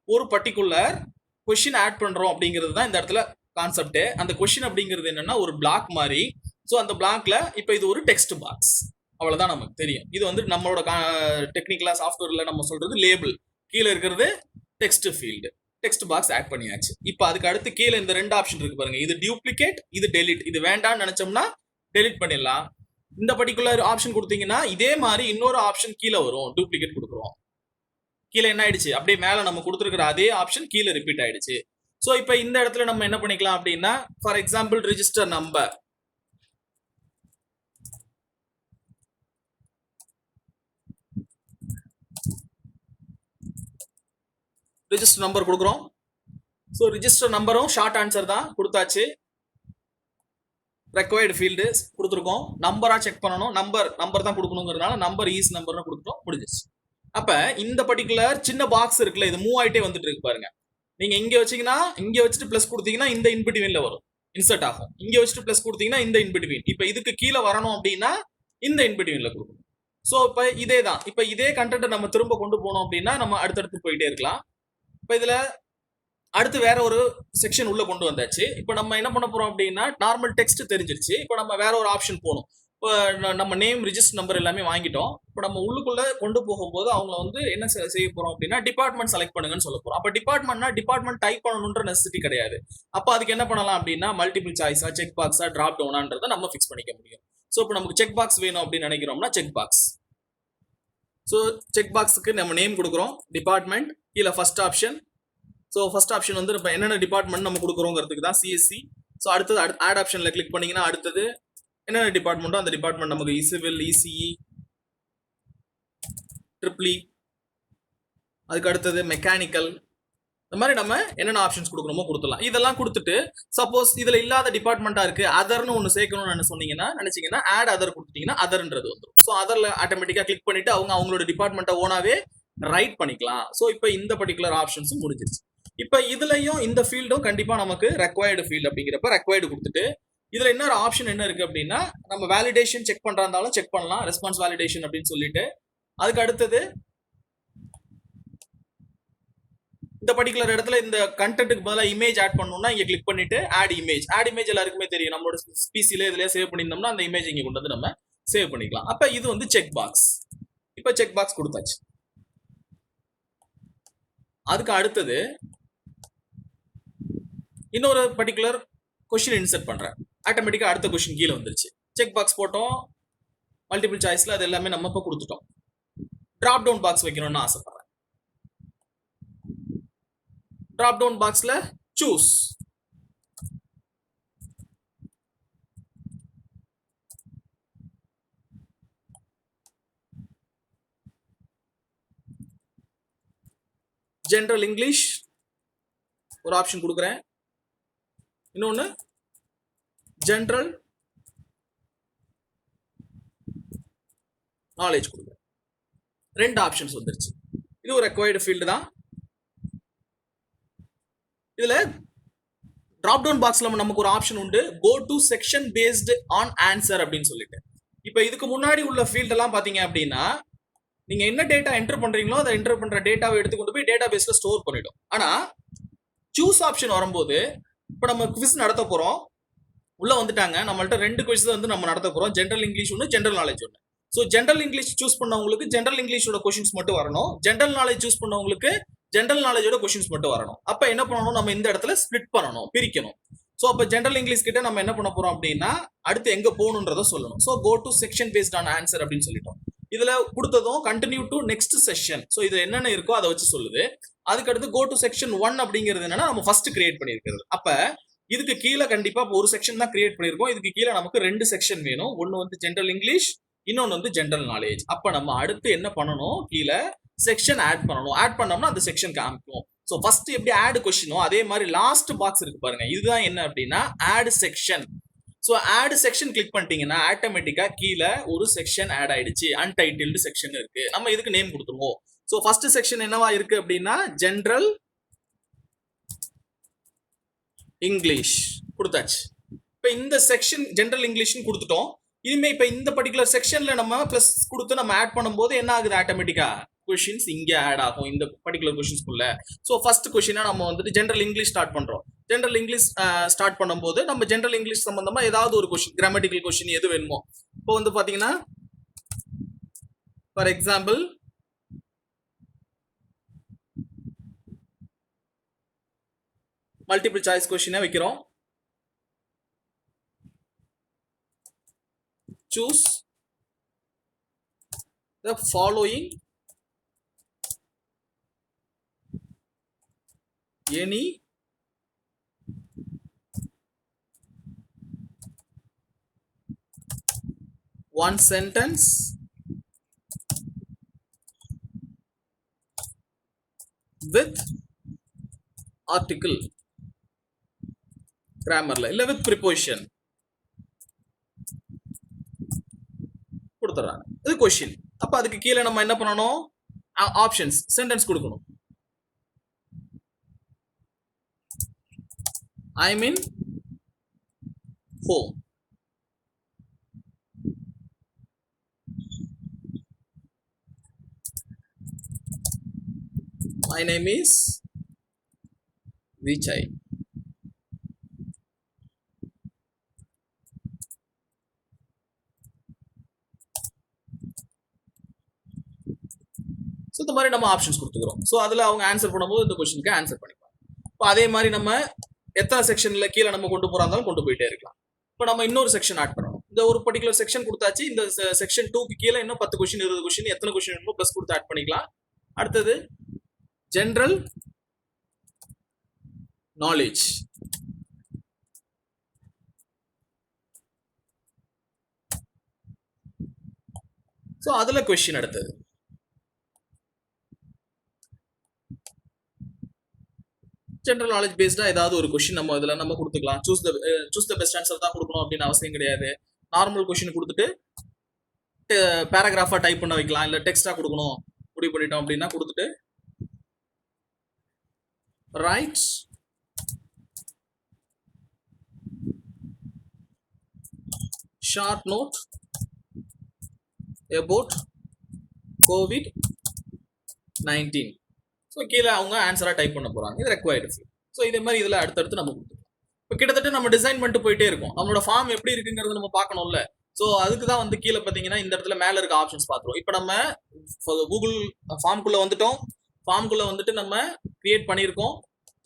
ஒரு பர்டிகுலர் கொஸ்டின் ஆட் பண்றோம் அப்படிங்கிறது தான் இந்த இடத்துல கான்செப்ட். அந்த கொஸ்டின் அப்படிங்கிறது என்னன்னா ஒரு பிளாக் மாதிரி. ஸோ அந்த பிளாக்ல இப்போ இது ஒரு டெக்ஸ்ட் பாக்ஸ், அவ்வளவுதான் நமக்கு தெரியும். இது வந்து நம்மளோட டெக்னிக்கலா சாஃப்ட்வேர்ல நம்ம சொல்றது லேபிள், கீழே இருக்கிறது text field, text box add பண்ணியாச்சு. இப்போ அதுக்கு அடுத்து கீழே இந்த ரெண்டு ஆப்ஷன் இருக்கு பாருங்க, இது டியூப்ளிகேட், இது டெலிட். இது வேண்டாம்னு நினைச்சோம்னா டெலிட் பண்ணிடலாம். இந்த பர்டிகுலர் ஆப்ஷன் கொடுத்தீங்கன்னா இதே மாதிரி இன்னொரு ஆப்ஷன் கீழே வரும், டூப்ளிகேட் கொடுக்குறோம். கீழே என்ன ஆயிடுச்சு, அப்படியே மேல நம்ம கொடுத்துருக்கிற அதே ஆப்ஷன் கீழே ரிப்பீட் ஆயிடுச்சு. ஸோ இப்போ இந்த இடத்துல நம்ம என்ன பண்ணிக்கலாம் அப்படின்னா for example register number, register number கொடுக்குறோம். ஸோ ரிஜிஸ்டர் நம்பரும் ஷார்ட் ஆன்சர் தான் கொடுத்தாச்சு. ரெக்வயர்டு ஃபீல்டு கொடுத்துருக்கோம். நம்பரா செக் பண்ணணும், நம்பர் தான் கொடுக்கணுங்கிறதுனால நம்பர் ஈஸ் நம்பர்னு கொடுத்துட்டோம், முடிஞ்சிச்சு. அப்ப இந்த பர்டிகுலர் சின்ன பாக்ஸ் இருக்குல்ல இது மூவ் ஆயிட்டே வந்துட்டு இருக்கு பாருங்க. நீங்க இங்க வச்சீங்கன்னா இங்க வச்சுட்டு பிளஸ் கொடுத்தீங்கன்னா இந்த இன்பிட்வீன்ல வரும், இன்சர்ட் ஆகும். இங்க வச்சுட்டு பிளஸ் கொடுத்தீங்கன்னா இந்த இன்பிட்வீன். இப்ப இதுக்கு கீழே வரணும் அப்படின்னா இந்த இன்பிட்வீன்ல கொடுக்கணும். ஸோ இப்ப இதே தான், இப்ப இதே கண்டென்ட் நம்ம திரும்ப கொண்டு போனோம் அப்படின்னா நம்ம அடுத்தடுத்து போயிட்டே இருக்கலாம். இப்ப இதுல அடுத்து வேற ஒரு செக்ஷன் உள்ள கொண்டு வந்தாச்சு. இப்போ நம்ம என்ன பண்ண போறோம் அப்படின்னா நார்மல் டெக்ஸ்ட் தெரிஞ்சிருச்சு. இப்போ நம்ம வேற ஒரு ஆப்ஷன் போகணும். இப்போ நம்ம நேம், ரிஜிஸ்டர் நம்பர் எல்லாமே வாங்கிட்டோம். இப்போ நம்ம உள்ளுக்குள்ள கொண்டு போகும்போது அவங்க வந்து என்ன செய்ய போறோம் அப்படின்னா டிபார்ட்மெண்ட் செலக்ட் பண்ணுங்கன்னு சொல்ல போறோம். அப்போ டிபார்ட்மெண்ட்னா டிபார்ட்மெண்ட் டைப் பண்ணணுன்ற நெசசிட்டி கிடையாது. அப்போ அதுக்கு என்ன பண்ணலாம் அப்படின்னா மல்டிபிள் சாய்ஸா, செக் பாக்ஸா, டிராப் டவுனான்றதை நம்ம ஃபிக்ஸ் பண்ணிக்க முடியும். ஸோ இப்போ நமக்கு செக் பாக்ஸ் வேணும் அப்படின்னு நினைக்கிறோம்னா செக் பாக்ஸ். ஸோ செக் பாக்ஸுக்கு நம்ம நேம் கொடுக்குறோம், டிபார்ட்மெண்ட், கீழே first option. So first option வந்து இப்போ என்னென்ன டிபார்ட்மெண்ட் நம்ம கொடுக்குறோங்கிறதுக்கு தான் சிஎஸ்சி. ஸோ அடுத்தது ஆட் ஆப்ஷனில் கிளிக் பண்ணிங்கன்னா அடுத்தது என்னென்ன டிபார்ட்மெண்ட்டோ அந்த டிபார்ட்மெண்ட் நமக்கு சிவில், இசிஇ, ட்ரிபிள் இ, அதுக்கு அடுத்தது மெக்கானிக்கல், இந்த மாதிரி நம்ம என்னென்ன ஆப்ஷன்ஸ் கொடுக்கணுமோ கொடுத்துடலாம். இதெல்லாம் கொடுத்துட்டு சப்போஸ் இதில் இல்லாத டிபார்ட்மெண்ட்டாக இருக்குது அதர்னு ஒன்று சேர்க்கணும்னு சொன்னீங்கன்னா நினச்சிங்கன்னா ஆட் அதர் கொடுத்துட்டீங்கன்னா அதர்ன்றது வந்துடும். ஸோ அதரில் ஆட்டோமேட்டிக்காக கிளிக் பண்ணிவிட்டு அவங்களோட டிபார்ட்மெண்ட்டை ஓனாவே ரைட் பண்ணிக்கலாம். ஸோ இப்போ இந்த பர்டிகுலர் ஆப்ஷன்ஸும் முடிஞ்சிருச்சு. இப்போ இதுலயும் இந்த ஃபீல்டும் கண்டிப்பா நமக்கு ரெக்வயர்டு ஃபீல்ட் அப்படிங்கிறப்ப ரெக்வயர்டு கொடுத்துட்டு இதுல இன்னொரு ஆப்ஷன் என்ன இருக்கு அப்படின்னா நம்ம வேலிடேஷன் செக் பண்றா இருந்தாலும் செக் பண்ணலாம், ரெஸ்பான்ஸ் வேலிடேஷன் அப்படின்னு சொல்லிட்டு. அதுக்கு அடுத்தது இந்த பர்டிகுலர் இடத்துல இந்த கண்டென்ட்டுக்கு பதிலாக இமேஜ் ஆட் பண்ணணும்னா இங்க கிளிக் பண்ணிட்டு ஆட் இமேஜ். ஆட் இமேஜ் எல்லாருக்குமே தெரியும், நம்மளோட பிசில இதுல சேவ் பண்ணியிருந்தோம்னா அந்த இமேஜ் இங்க கொண்டு வந்து நம்ம சேவ் பண்ணிக்கலாம். அப்ப இது வந்து செக் பாக்ஸ். இப்ப செக் பாக்ஸ் கொடுத்தாச்சு. அதுக்கு அடுத்தது இன்னொரு பர்டிகுலர் கொஸ்டின் இன்சர்ட் பண்றேன். ஆட்டோமேட்டிக்கா அடுத்த கொஸ்டின் கீழே வந்துருச்சு. செக் பாக்ஸ் போட்டோம், மல்டிபிள் சாய்ஸ்ல அது எல்லாமே நம்ம இப்ப கொடுத்துட்டோம். டிராப் டவுன் பாக்ஸ் வைக்கணும்னு ஆசைப்படுறேன். டிராப் டவுன் பாக்ஸ்ல சூஸ், ஜெனரல் இங்கிலீஷ் ஒரு ஆப்ஷன் கொடுக்குறேன், இன்னொன்னு ஜெனரல் நாலேஜ் கொடுக்குறேன். ரெண்டு ஆப்ஷன்ஸ் வந்துருச்சு. இது ஒரு ரெக்வயர்டு ஃபீல்டு தான். இதுல டிராப் டவுன் பாக்ஸ்ல நமக்கு ஒரு ஆப்ஷன் உண்டு, go to section based on answer அப்படின்னு சொல்லிட்டு. இப்ப இதுக்கு முன்னாடி உள்ள ஃபீல்ட் எல்லாம் பாத்தீங்க அப்படின்னா நீங்க என்ன டேட்டா என்டர் பண்றீங்களோ அதை என்டர் பண்ற டேட்டாவை எடுத்து கொண்டு போய் டேட்டா பேஸ்ல ஸ்டோர் பண்ணிடும். ஆனா சூஸ் ஆப்ஷன் வரும்போது இப்போ நம்ம குவிஸ் நடத்த போறோம், உள்ள வந்துட்டாங்க, நம்மள்ட்ட 2 குவிஸ் வந்து நம்ம நடத்த போறோம், ஜென்ரல் இங்கிலீஷ் ஒன்று, ஜென்ரல் நாலேஜ் ஒன்று. ஸோ ஜென்ரல் இங்கிலீஷ் சூஸ் பண்ணவங்களுக்கு ஜென்ரல் இங்கிலீஷோட கொஸ்டின்ஸ் மட்டும் வரணும், ஜென்ரல் நாலேஜ் சூஸ் பண்ணவங்களுக்கு ஜென்ரல் நாலேஜோட கொஸ்டின்ஸ் மட்டும் வரணும். அப்ப என்ன பண்ணணும், நம்ம இந்த இடத்துல ஸ்பிளிட் பண்ணணும், பிரிக்கணும். ஸோ அப்போ ஜென்ரல் இங்கிலீஷ் கிட்ட நம்ம என்ன பண்ண போறோம் அப்படின்னா அடுத்து எங்க போகணுன்றத சொல்லணும். So go to section based on answer அப்படின்னு சொல்லிட்டோம். இதுல கொடுத்ததும் continue to next section. So இது என்னென்ன இருக்கோ அதை வச்சு சொல்லுது. அதுக்கு அடுத்து கோ டு செக்ஷன் 1 அப்படிங்கிறது என்னன்னா நம்ம ஃபர்ஸ்ட் கிரியேட் பண்ணியிருக்கிறது. அப்ப இதுக்கு கீழே கண்டிப்பா ஒரு செக்ஷன் தான் கிரியேட் பண்ணிருக்கோம். இதுக்கு கீழே நமக்கு 2 செக்ஷன் வேணும். ஒன்னு வந்து ஜென்ரல் இங்கிலீஷ், இன்னொன்னு வந்து ஜென்ரல் நாலேஜ். அப்ப நம்ம அடுத்து என்ன பண்ணணும், கீழே செக்ஷன் ஆட் பண்ணணும். ஆட் பண்ணோம்னா அந்த செக்ஷன் காமிக்கும். ஸோ ஃபர்ஸ்ட் எப்படி ஆட் கொஸ்டினோ அதே மாதிரி லாஸ்ட் பாக்ஸ் இருக்கு பாருங்க, இதுதான் என்ன அப்படின்னா add section. So add section click பண்ணிட்டீங்கன்னா ஆட்டோமேட்டிக்கா கீழே ஒரு செக்ஷன் ஆட் ஆயிடுச்சு, அன்டைட்டில்டு செக்ஷன் இருக்கு. நம்ம இதுக்கு நேம் கொடுத்துருவோம். ஸோ ஃபர்ஸ்ட் செக்ஷன் என்னவா இருக்கு அப்படின்னா ஜென்ரல் இங்கிலீஷ் கொடுத்தாச்சு. இப்போ இந்த செக்ஷன் ஜென்ரல் இங்கிலீஷ்னு கொடுத்துட்டோம். இனிமே இப்போ இந்த பர்டிகுலர் செக்ஷன்ல நம்ம பிளஸ் கொடுத்து நம்ம ஆட் பண்ணும்போது என்ன ஆகுது, ஆட்டோமேட்டிக்கா கொஸ்டின்ஸ் இங்க ஆட் ஆகும் இந்த பர்டிகுலர் கொஸ்டின்ஸ்குள்ள. ஸோ ஃபர்ஸ்ட் கொஸ்டினா நம்ம வந்துட்டு ஜென்ரல் இங்கிலீஷ் ஸ்டார்ட் பண்றோம். ஜென்ரல் இங்கிலீஷ் ஸ்டார்ட் பண்ணும்போது நம்ம ஜென்ரல் இங்கிலீஷ் சம்பந்தமா ஏதாவது ஒரு கொஸ்டின், கிராமட்டிக்கல் கொஸ்டின் எது வேணுமோ. இப்போ வந்து பாத்தீங்கன்னா ஃபார் எக்ஸாம்பிள் மல்டிபிள் சாய்ஸ் கொஸ்டினை வைக்கிறோம். choose the following any one sentence with article, grammarல இல்ல with preposition கொடுத்துறாங்க. இது क्वेश्चन. அப்ப அதுக்கு கீழே நம்ம என்ன பண்ணணும், ஆப்ஷன்ஸ் சென்டென்ஸ் கொடுக்கணும். I am in home. My name is Vichai. So இந்த மாதிரி நம்ம ஆப்ஷன்ஸ் கொடுத்துக்கிறோம். ஸோ அதில் அவங்க ஆன்சர் பண்ணும்போது இந்த கொஸ்டினுக்கு ஆன்சர் பண்ணிப்பாங்க. இப்போ அதே மாதிரி நம்ம எத்தனை செக்ஷனில் கீழே நம்ம கொண்டு போகிறா இருந்தாலும் கொண்டு போயிட்டே இருக்கலாம். இப்போ நம்ம இன்னொரு செக்ஷன் ஆட் பண்ணணும். இந்த ஒரு பர்டிகுலர் செக்ஷன் கொடுத்தாச்சு. இந்த செக்ஷன் 2க்கு கீழே இன்னும் 10 கொஸ்டின் 20 கொஸ்டின் எத்தனை கொஸ்டின் வேணுமோ ப்ளஸ் கொடுத்து ஆட் பண்ணிக்கலாம். அடுத்தது ஜென்ரல் நாலேஜ். ஸோ அதில் கொஸ்டின் அடுத்தது ஜென்ரல் நாலேஜ் பேஸ்டா ஏதாவது ஒரு கொஸ்டின் நம்ம இதுல நம்ம கொடுத்துக்கலாம். சூஸ் த பெஸ்ட் ஆன்சர் தான் கொடுக்கணும் அப்படின்னு அவசியம் கிடையாது. நார்மல் கொஸ்டின் கொடுத்துட்டு பேராகிராஃபா டைப் பண்ண வைக்கலாம், இல்ல டெக்ஸ்டா கொடுக்கணும் முடிவு பண்ணிட்டோம் அப்படின்னா கொடுத்துட்டு write short note about COVID-19. So கீழே அவங்க ஆன்சரா டைப் பண்ண போறாங்க. இது ரெக்வயர்டு. ஸோ இதே மாதிரி இதுல அடுத்தடுத்து நம்ம கொடுத்துக்கலாம். இப்போ கிட்டத்தட்ட நம்ம டிசைன் பண்ணிட்டு போயிட்டே இருக்கும். நம்மளோட ஃபார்ம் எப்படி இருக்குங்கிறது நம்ம பார்க்கணும்ல. ஸோ அதுக்கு தான் வந்து கீழே பார்த்தீங்கன்னா இந்த இடத்துல மேலே இருக்க ஆப்ஷன்ஸ் பார்த்துருவோம். இப்போ நம்ம கூகுள் ஃபார்ம்குள்ள வந்துட்டோம். ஃபார்ம்குள்ள வந்துட்டு நம்ம கிரியேட் பண்ணியிருக்கோம்.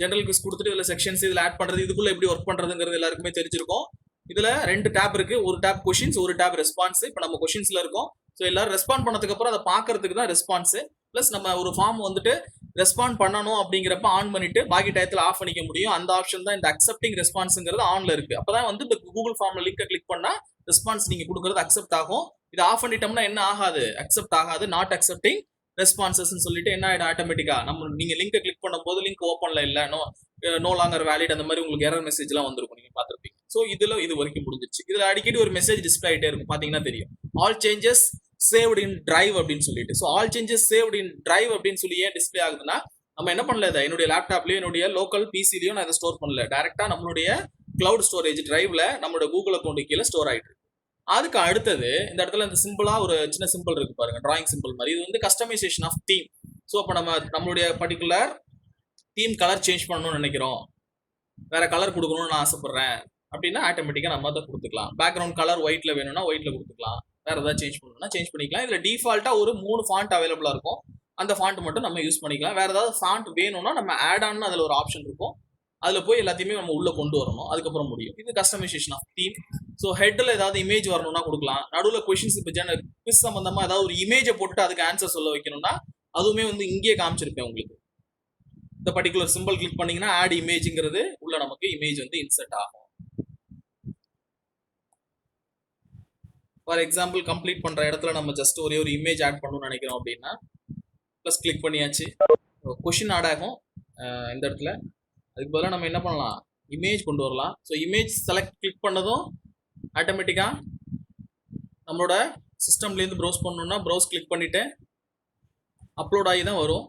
ஜென்ரல் குவிஸ் கொடுத்துட்டு இதில் செக்ஷன்ஸ் இதில் ஆட் பண்ணுறது, இதுக்குள்ள எப்படி ஒர்க் பண்ணுறதுங்கிறது எல்லாருக்குமே தெரிஞ்சிருக்கும். இதுல 2 டேப் இருக்கு. ஒரு டேப் கொஸ்டின்ஸ், ஒரு டேப் ரெஸ்பான்ஸ். இப்போ நம்ம கொஸ்டின்ஸ்ல இருக்கோம். ஸோ எல்லாரும் ரெஸ்பாண்ட் பண்ணதுக்கு அப்புறம் அதை பார்க்கறதுக்கு தான் ரெஸ்பான்ஸ். பிளஸ் நம்ம ஒரு ஃபார்ம் வந்துட்டு ரெஸ்பாண்ட் பண்ணணும் அப்படிங்கிறப்ப ஆன் பண்ணிட்டு பாக்கி டயத்தில் ஆஃப் பண்ணிக்க முடியும். அந்த ஆப்ஷன் தான் இந்த அக்செப்டிங் ரெஸ்பான்ஸ்ங்கிறது ஆன்ல இருக்கு. அப்பதான் வந்து இந்த கூகுள் ஃபார்ம்ல லிங்கை கிளிக் பண்ணா ரெஸ்பான்ஸ் நீங்க கொடுக்கறது அக்செப்ட் ஆகும். இது ஆஃப் பண்ணிட்டோம்னா என்ன ஆகாது, அக்செப்ட் ஆகாது. நாட் அக்செப்டிங் ரெஸ்பான்சஸ் சொல்லிட்டு என்ன ஆயிடும், ஆட்டோமேட்டிக்கா நம்ம நீங்க லிங்கை கிளிக் பண்ணும்போது லிங்க் ஓப்பன்ல இல்ல, நோ லாங்கர் வேலிட் அந்த மாதிரி உங்களுக்கு எரர் மெசேஜ் எல்லாம் வந்திருக்கும், நீங்க பார்த்திருப்பீங்க. ஸோ இதுல இது வரைக்கும் முடிஞ்சிருச்சு. இதுல அடிக்கடி ஒரு மெசேஜ் டிஸ்பிளே ஆயிட்டே இருக்கும், பாத்தீங்கன்னா தெரியும். ஆல் சேஞ்சஸ் சேவ்டு இன் டிரைவ் அப்படின்னு சொல்லிட்டு. ஸோ ஆல் சேஞ்சஸ் சேவ்டு இன் டிரைவ் அப்படின்னு சொல்லி ஏன் டிஸ்பிளே ஆகுதுன்னா, நம்ம என்ன பண்ணல, என்னுடைய லேப்டாப்லயும் என்னுடைய லோக்கல் பிசிலையும் நான் இதை ஸ்டோர் பண்ணல. டைரக்டா நம்மளுடைய கிளவுட் ஸ்டோரேஜ் டிரைவ்ல நம்மளோட கூகுள் அக்கௌண்ட் கீழே ஸ்டோர் ஆயிட்டு இருக்கு. அதுக்கு அடுத்தது இந்த இடத்துல இந்த சிம்பிளா ஒரு சின்ன சிம்பிள் இருக்கு பாருங்க, டிராயிங் சிம்பிள் மாதிரி. இது வந்து கஸ்டமைசேஷன் ஆஃப் தீம். ஸோ அப்போ நம்மளுடைய பர்டிகுலர் தீம் கலர் சேஞ்ச் பண்ணணும்னு நினைக்கிறோம், வேற கலர் கொடுக்கணும்னு நான் ஆசைப்படுறேன் அப்படின்னா ஆட்டோமேட்டிக்காக நம்ம அதை கொடுத்துக்கலாம். பேக்ரவுண்ட் கலர் ஒயிட்ல வேணும்னா ஒயிட்ல கொடுத்துக்கலாம், வேற ஏதாவது சேஞ்ச் பண்ணணும்னா சேஞ்ச் பண்ணிக்கலாம். இதில் டிஃபால்ட்டா ஒரு 3 ஃபாண்ட் அவைலபிளா இருக்கும், அந்த ஃபாண்ட் மட்டும் நம்ம யூஸ் பண்ணிக்கலாம். வேற ஏதாவது ஃபாண்ட் வேணும்னா நம்ம ஆட் ஆன் அதில் ஒரு ஆப்ஷன் இருக்கும், அதில் போய் எல்லாத்தையுமே நம்ம உள்ள கொண்டு வரணும், அதுக்கப்புறம் முடியும். இது கஸ்டமைசேஷன் ஆஃப் தீம். ஸோ ஹெட்டில் ஏதாவது இமேஜ் வரணும்னா கொடுக்கலாம். நடுவில் கொஸ்டின்ஸ் இப்போ குவிஸ் சம்பந்தமா ஏதாவது ஒரு இமேஜை போட்டு அதுக்கு ஆன்சர் சொல்ல வைக்கணும்னா அதுவுமே வந்து இங்கேயே காமிச்சிருப்பேன் உங்களுக்கு. இந்த பர்டிகுலர் சிம்பிள் கிளிக் பண்ணீங்கன்னா ஆட் இமேஜ்ங்கிறது உள்ள நமக்கு இமேஜ் வந்து இன்சர்ட் ஆகும். ஃபார் எக்ஸாம்பிள் கம்ப்ளீட் பண்ற இடத்துல நம்ம ஜஸ்ட் ஒரே ஒரு இமேஜ் ஆட் பண்ணணும்னு நினைக்கிறோம் அப்படின்னா ப்ளஸ் கிளிக் பண்ணியாச்சு, கொஷின் ஆட் ஆகும் இந்த இடத்துல. அதுக்கு பதிலாக நம்ம என்ன பண்ணலாம், இமேஜ் கொண்டு வரலாம். ஸோ இமேஜ் செலக்ட் கிளிக் பண்ணதும் ஆட்டோமேட்டிக்காக நம்மளோட சிஸ்டம்லேருந்து ப்ரௌஸ் பண்ணணும்னா ப்ரௌஸ் கிளிக் பண்ணிட்டு அப்லோட் ஆகி தான் வரும்.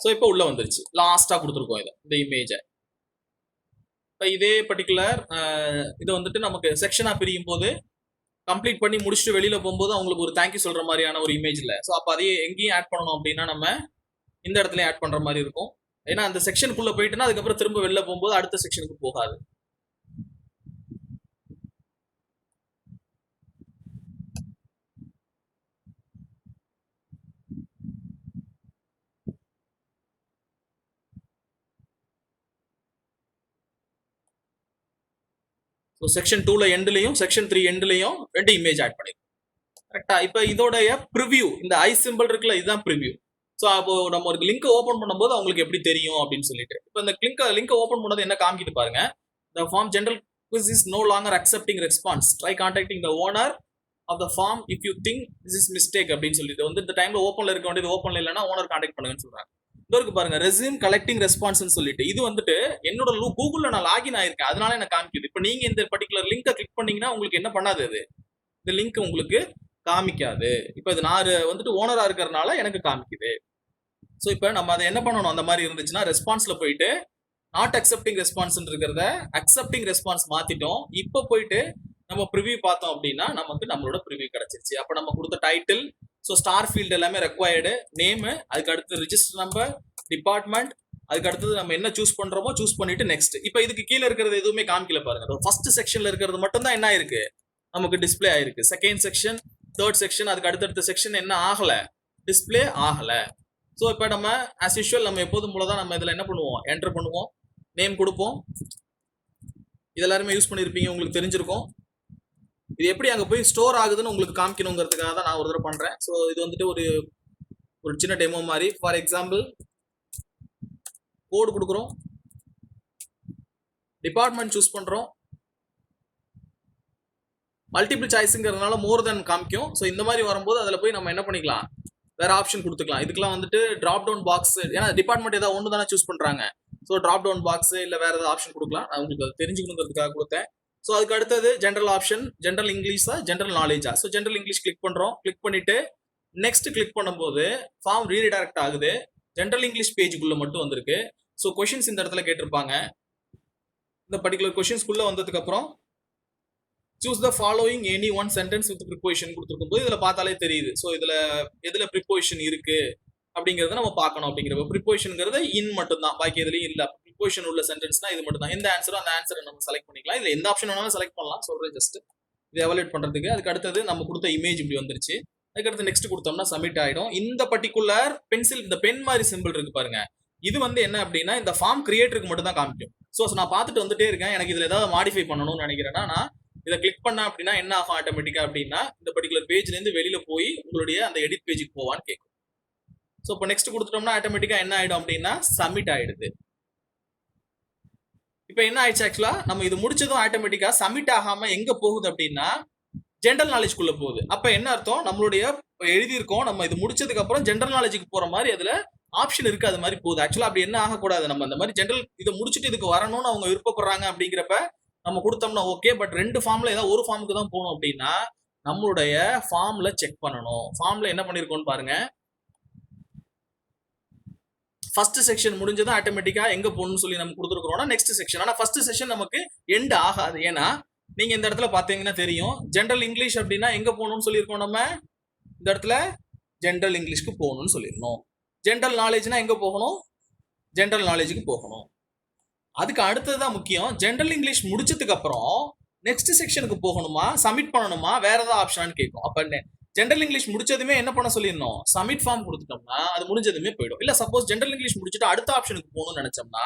ஸோ இப்போ உள்ள வந்துருச்சு, லாஸ்ட்டாக கொடுத்துருக்கோம் இதை, இந்த இமேஜை. இப்போ இதே பர்டிகுலர் இதை வந்துட்டு நமக்கு செக்ஷனாக பிரியும் போது கம்ப்ளீட் பண்ணி முடிச்சுட்டு வெளியில போகும்போது அவங்களுக்கு ஒரு தேங்க்யூ சொல்ற மாதிரியான ஒரு இமேஜ் இல்லை. ஸோ அப்போ அதையே எங்கேயும் ஆட் பண்ணணும் அப்படின்னா நம்ம இந்த இடத்துல ஆட் பண்ற மாதிரி இருக்கும். ஏன்னா அந்த செக்ஷனுக்குள்ள போயிட்டுன்னா அதுக்கப்புறம் திரும்ப வெளில போகும்போது அடுத்த செக்ஷனுக்கு போகாது. ஸோ செக்ஷன் 2ல எண்ட்லையும் செக்ஷன் 3 எண்ட்லையும் 2 இமேஜ் ஆட் பண்ணிருக்கோம். கரெக்டா? இப்போ இதோடைய ப்ரிவியூ, இந்த ஐ சிம்பிள் இருக்குல்ல, இதுதான் ப்ரிவியூ. ஸோ அப்போ நம்ம ஒரு லிங்க் ஓப்பன் பண்ணும்போது அவங்களுக்கு எப்படி தெரியும் அப்படின்னு சொல்லிட்டு இப்போ இந்த லிங்க் ஓப்பன் பண்ணது என்ன காமிக்கிட்டு பாருங்க. The form general quiz is no longer accepting response. Try contacting the owner of the form if you think this is mistake அப்படின்னு சொல்லிட்டு வந்து இந்த டைம்ல ஓப்பன்ல இருக்க வேண்டியது ஓப்பன்ல இல்லைன்னா ஓனர் கான்டாக்ட் பண்ணுங்கன்னு சொல்றாங்க. இதற்கு பாருங்க ரெஸ்யூம் கலெக்டிங் ரெஸ்பான்ஸ்னு சொல்லிட்டு இது வந்துட்டு என்னோட கூகுள்ல நான் லாகின் ஆயிருக்கேன், அதனால எனக்கு காமிக்குது. இப்போ நீங்க இந்த பர்டிகுலர் லிங்கை கிளிக் பண்ணீங்கன்னா உங்களுக்கு என்ன பண்ணாது, அது இந்த லிங்க் உங்களுக்கு காமிக்காது. இப்போ இது நான் வந்துட்டு ஓனரா இருக்கிறதுனால எனக்கு காமிக்குது. ஸோ இப்போ நம்ம அதை என்ன பண்ணணும், அந்த மாதிரி இருந்துச்சுன்னா ரெஸ்பான்ஸ்ல போயிட்டு நாட் அக்செப்டிங் ரெஸ்பான்ஸ் இருக்கிறத அக்செப்டிங் ரெஸ்பான்ஸ் மாத்திட்டோம். இப்போ போயிட்டு நம்ம ப்ரிவியூ பார்த்தோம் அப்படின்னா நமக்கு நம்மளோட ப்ரிவியூ கிடைச்சிருச்சு. அப்போ நம்ம கொடுத்த டைட்டில், ஸோ ஸ்டார் ஃபீல்டு எல்லாமே ரெக்வயர்டு, நேமு, அதுக்கு அடுத்து ரிஜிஸ்டர் நம்பர், டிபார்ட்மெண்ட், அதுக்கு அடுத்தது நம்ம என்ன சூஸ் பண்றோமோ சூஸ் பண்ணிட்டு நெக்ஸ்ட். இப்போ இதுக்கு கீழே இருக்கிறது எதுவுமே காமிக்கல பாருங்க. ஃபர்ஸ்ட் செக்ஷன்ல இருக்கிறது மட்டும் தான் என்ன ஆயிருக்கு, நமக்கு டிஸ்பிளே ஆயிருக்கு. செகண்ட் செக்ஷன், தேர்ட் செக்ஷன், அதுக்கு அடுத்தடுத்த செக்ஷன் என்ன ஆகல, டிஸ்பிளே ஆகல. ஸோ இப்போ நம்ம ஆஸ் யூஷுவல் நம்ம எப்போதும் போலதான் நம்ம இதில் என்ன பண்ணுவோம், என்டர் பண்ணுவோம், நேம் கொடுப்போம். இது எல்லாருமே யூஸ் பண்ணியிருப்பீங்க, உங்களுக்கு தெரிஞ்சிருக்கும். இது எப்படி அங்கே போய் ஸ்டோர் ஆகுதுன்னு உங்களுக்கு காமிக்கணுங்கிறதுக்காக தான் நான் ஒரு தடவை பண்றேன். ஸோ இது வந்துட்டு ஒரு சின்ன டெமோ மாதிரி. ஃபார் எக்ஸாம்பிள் கோடு கொடுக்குறோம், டிபார்ட்மெண்ட் சூஸ் பண்றோம், மல்டிபிள் சாய்ஸ்ங்கிறதுனால மோர் தென் காமிக்கும். ஸோ இந்த மாதிரி வரும்போது அதில் போய் நம்ம என்ன பண்ணிக்கலாம், வேற ஆப்ஷன் கொடுத்துக்கலாம். இதுக்கெல்லாம் வந்துட்டு டிராப் டவுன் பாக்ஸ், ஏன்னா டிபார்ட்மெண்ட் ஏதாவது ஒன்று தானே சூஸ் பண்றாங்க. ஸோ டிராப் டவுன் பாக்ஸ் இல்லை வேற ஏதாவது ஆப்ஷன் கொடுக்கலாம். நான் உங்களுக்கு அது தெரிஞ்சுக்கணுங்கிறதுக்காக கொடுத்தேன். ஸோ அதுக்கு அடுத்தது ஜென்ரல் ஆப்ஷன், ஜென்ரல் இங்கிலீஷா ஜென்ரல் நாலேஜா. ஸோ ஜென்ரல் இங்கிலீஷ் கிளிக் பண்றோம். கிளிக் பண்ணிட்டு நெக்ஸ்ட் கிளிக் பண்ணும்போது ஃபார்ம் ரீடைரக்ட் ஆகுது, ஜென்ரல் இங்கிலீஷ் பேஜுக்குள்ள மட்டும் வந்திருக்கு. ஸோ கொஷின்ஸ் இந்த இடத்துல கேட்டிருப்பாங்க. இந்த பர்டிகுலர் கொஷின்ஸ்குள்ள வந்ததுக்கு அப்புறம் choose the following any one sentence with preposition கொடுத்துருக்கும் போது இதுல பார்த்தாலே தெரியுது. ஸோ இதுல எதுல ப்ரிப்போசிஷன் இருக்கு அப்படிங்கறத நம்ம பார்க்கணும். அப்படிங்கிற ப்ரிப்போசிஷன்ங்கிறது இன் மட்டும் தான், பாக்கி எதுலயும் இல்ல. ப்ரிப்போசிஷன் உள்ள சென்டென்ஸ்னா இது மட்டும் தான். எந்த ஆன்சரோ அந்த ஆன்சரை நம்ம செலக்ட் பண்ணிக்கலாம். இதுல எந்த ஆப்ஷன் வேணாலும் செலக்ட் பண்ணலாம், சொல்றேன் ஜஸ்ட் இது எவாலுவேட் பண்றதுக்கு. அதுக்கு அடுத்தது நம்ம கொடுத்த இமேஜ் இப்படி வந்துருச்சு. அதுக்கடுத்து நெக்ஸ்ட் கொடுத்தோம்னா சப்மிட் ஆயிடும். இந்த பர்டிகுலர் பென்சில், இந்த பென் மாதிரி சிம்பிள் இருக்கு பாருங்க, இது வந்து என்ன அப்படின்னா இந்த ஃபார்ம் கிரியேட்டருக்கு மட்டும் தான் காமிக்கும். ஸோ நான் பார்த்துட்டு வந்துட்டே இருக்கேன், எனக்கு இதுல ஏதாவது மாடிஃபை பண்ணணும்னு நினைக்கிறேன்னா நான் இதை கிளிக் பண்ண அப்படின்னா என்ன ஆகும் ஆட்டோமேட்டிக்கா அப்படின்னா இந்த பர்டிகுலர் பேஜ்ல இருந்து வெளியில போய் உங்களுடைய அந்த எடிட் பேஜுக்கு போவான்னு கேட்கும். ஸோ இப்போ நெக்ஸ்ட் கொடுத்துட்டோம்னா ஆட்டோமேட்டிக்கா என்ன ஆயிடும் அப்படின்னா சப்மிட் ஆயிடுது. இப்போ என்ன ஆயிடுச்சு, ஆக்சுவலா நம்ம இது முடிச்சதும் ஆட்டோமேட்டிக்கா சப்மிட் ஆகாம எங்க போகுது அப்படின்னா ஜென்ரல் நாலேஜ்க்குள்ள போகுது. அப்ப என்ன அர்த்தம், நம்மளுடைய எழுதியிருக்கோம், நம்ம இது முடிச்சதுக்கு அப்புறம் ஜென்ரல் நாலேஜுக்கு போற மாதிரி அதுல ஆப்ஷன் இருக்கு அது மாதிரி போகுது. ஆக்சுவலா அப்படி என்ன ஆகக்கூடாது, நம்ம அந்த மாதிரி ஜென்ரல் இதை முடிச்சுட்டு இதுக்கு வரணும்னு அவங்க விருப்பப்படுறாங்க அப்படிங்கிறப்ப நம்ம கொடுத்தோம்னா ஓகே. பட் 2 ஃபார்ம்ல ஏதாவது ஒரு ஃபார்முக்கு தான் போகணும் அப்படின்னா நம்மளுடைய ஃபார்ம்ல செக் பண்ணணும். ஃபார்ம்ல என்ன பண்ணிருக்கோம்னு பாருங்க. ஃபர்ஸ்ட் செக்ஷன் முடிஞ்சது ஆட்டோமேட்டிக்கா எங்க போகணும்னு சொல்லி நம்ம கொடுத்துருக்கோம்னா நெக்ஸ்ட் செக்ஷன். ஆனா ஃபர்ஸ்ட் செக்ஷன் நமக்கு எண்ட் ஆகாது. ஏன்னா நீங்க இந்த இடத்துல பாத்தீங்கன்னா தெரியும், ஜென்ரல் இங்கிலீஷ் அப்படின்னா எங்க போகணும்னு சொல்லியிருக்கோம். நம்ம இந்த இடத்துல ஜென்ரல் இங்கிலீஷ்க்கு போகணும்னு சொல்லிடணும். ஜென்ரல் நாலேஜ்னா எங்க போகணும், ஜென்ரல் நாலேஜுக்கு போகணும். அதுக்கு அடுத்ததுதான் முக்கியம். ஜென்ரல் இங்கிலீஷ் முடிச்சதுக்கு அப்புறம் நெக்ஸ்ட் செக்ஷனுக்கு போகணுமா, சப்மிட் பண்ணணுமா, வேற ஏதாவது ஆப்ஷன் கேட்கும். அப்ப ஜென்ரல் இங்கிலீஷ் முடிச்சதுமே என்ன பண்ண சொல்லிடணும், சப்மிட் ஃபார்ம் கொடுத்துட்டோம்னா அது முடிஞ்சதுமே போயிடும். இல்ல சப்போஸ் ஜென்ரல் இங்கிலீஷ் முடிச்சுட்டு அடுத்த ஆப்ஷனுக்கு போகணும்னு நினைச்சோம்னா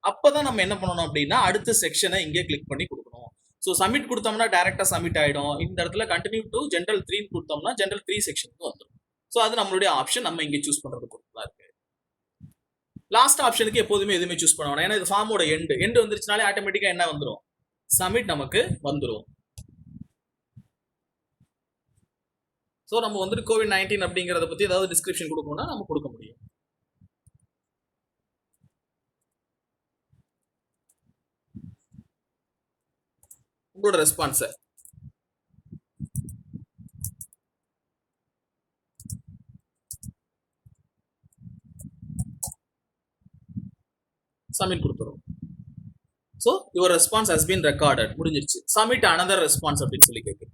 அப்பதான் நம்ம என்ன பண்ணணும் அப்படின்னா அடுத்த செக்ஷனை இங்கே கிளிக் பண்ணி கொடுக்கணும். ஸோ சப்மிட் கொடுத்தோம்னா டைரக்டா சப்மிட் ஆயிடும். இந்த இடத்துல கண்டினியூ டு ஜென்ரல் 3 கொடுத்தோம்னா ஜென்ரல் 3 செக்ஷனுக்கு வந்துடும். ஸோ அது நம்மளுடைய ஆப்ஷன், நம்ம இங்கே சூஸ் பண்றது பொறுத்து தான் இருக்கு. லாஸ்ட் ஆப்ஷனுக்கு எப்போதுமே எதுவுமே சூஸ் பண்ண வேணாம். ஏன்னா இது ஃபார்மோட எண்டு வந்துருச்சுனாலே ஆட்டோமேட்டிக்கா என்ன வந்துடும், சப்மிட் நமக்கு வந்துடும். ஸோ நம்ம வந்துட்டு COVID-19 அப்படிங்கிறத பத்தி ஏதாவது டிஸ்கிரிப்ஷன் கொடுக்கணும்னா நம்ம கொடுக்க முடியும். உங்களோட ரெஸ்பான்ஸை சப்மிட் கொடுத்துரும். So your response has been recorded, முடிஞ்சிருச்சு. சப்மிட் அனதர் ரெஸ்பான்ஸ் அப்படின்னு சொல்லி கேட்குது.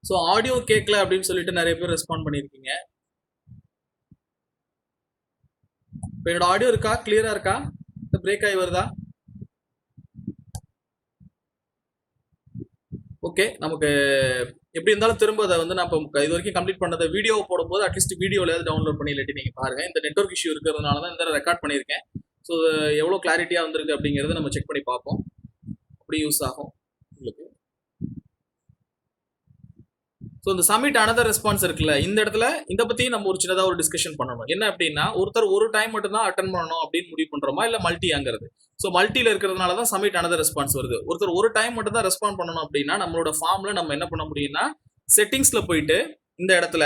ஸோ ஆடியோ கேட்கல அப்படின்னு சொல்லிட்டு நிறைய பேர் ரெஸ்பாண்ட் பண்ணியிருக்கீங்க. இப்போ என்னோட ஆடியோ இருக்கா, கிளியரா இருக்கா, பிரேக் ஆகி வருதா? ஓகே. நமக்கு எப்படி இருந்தாலும் திரும்ப அதை வந்து நான் இப்போ இது வரைக்கும் கம்ப்ளீட் பண்ணதை வீடியோ போடும்போது அட்லீஸ்ட் வீடியோவில் டவுன்லோட் பண்ணி இல்லாட்டி நீங்கள் பாருங்கள். இந்த நெட்வொர்க் இஷ்யூ இருக்கிறதுனால தான் இந்த ரெக்கார்ட் பண்ணியிருக்கேன். ஸோ எவ்வளோ கிளாரிட்டியாக வந்திருக்கு அப்படிங்கிறத நம்ம செக் பண்ணி பார்ப்போம். அப்படி யூஸ் ஆகும் உங்களுக்கு. ஸோ இந்த சப்மிட் அனதர் ரெஸ்பான்ஸ் இருக்குல்ல, இந்த இடத்துல இதை பற்றி நம்ம ஒரு சின்னதாக ஒரு டிஸ்கஷன் பண்ணணும். என்ன அப்படின்னா ஒருத்தர் ஒரு டைம் மட்டும் தான் அட்டன் பண்ணணும் அப்படின்னு முடிவு பண்ணுறோமா, இல்லை மல்டியாங்கிறது. ஸோ மல்டியில் இருக்கிறதுனால தான் சப்மிட் அனதர் ரெஸ்பான்ஸ் வருது. ஒருத்தர் ஒரு டைம் மட்டும் தான் ரெஸ்பாண்ட் பண்ணணும் அப்படின்னா நம்மளோட ஃபார்மில் நம்ம என்ன பண்ண முடியும்னா செட்டிங்ஸில் போயிட்டு இந்த இடத்துல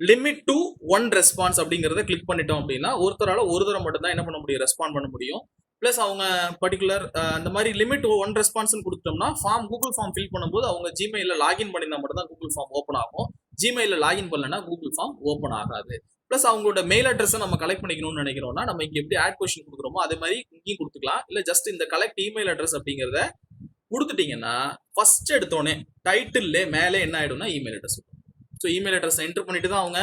லிமிட் டு 1 ரெஸ்பான்ஸ் அப்படிங்கிறத கிளிக் பண்ணிட்டோம் அப்படின்னா ஒருத்தரால் ஒரு தடவை மட்டும் தான் என்ன பண்ண முடியும், ரெஸ்பாண்ட் பண்ண முடியும். ப்ளஸ் அவங்க பர்டிகுலர் அந்த மாதிரி லிமிட் 1 ரெஸ்பான்ஸ்னு கொடுத்துட்டோம்னா கூகுள் ஃபார்ம் ஃபில் பண்ணும்போது அவங்க ஜிமெயிலில் லாகின் பண்ணியிருந்தா மட்டும் தான் கூகுள் ஃபார்ம் ஓப்பன் ஆகும். ஜிமெயிலில் லாகின் பண்ணலன்னா கூகுள் ஃபார்ம் ஓப்பன் ஆகாது. ப்ளஸ் அவங்களோட மெயில் அட்ரஸை நம்ம கலெக்ட் பண்ணிக்கணும்னு நினைக்கிறோம்னா நம்ம இங்கே எப்படி ஆட் கொஸ்டின் கொடுக்குறோமோ அதே மாதிரி இங்கேயும் கொடுத்துக்கலாம். இல்லை ஜஸ்ட் இந்த கலெக்ட் இமெயில் அட்ரஸ் அப்படிங்கிறத கொடுத்துட்டீங்கன்னா ஃபர்ஸ்ட் எடுத்தோடனே டைட்டில்லே மேலே என்ன ஆயிடும்னா email address. So email address enter பண்ணிட்டு தான் அவங்க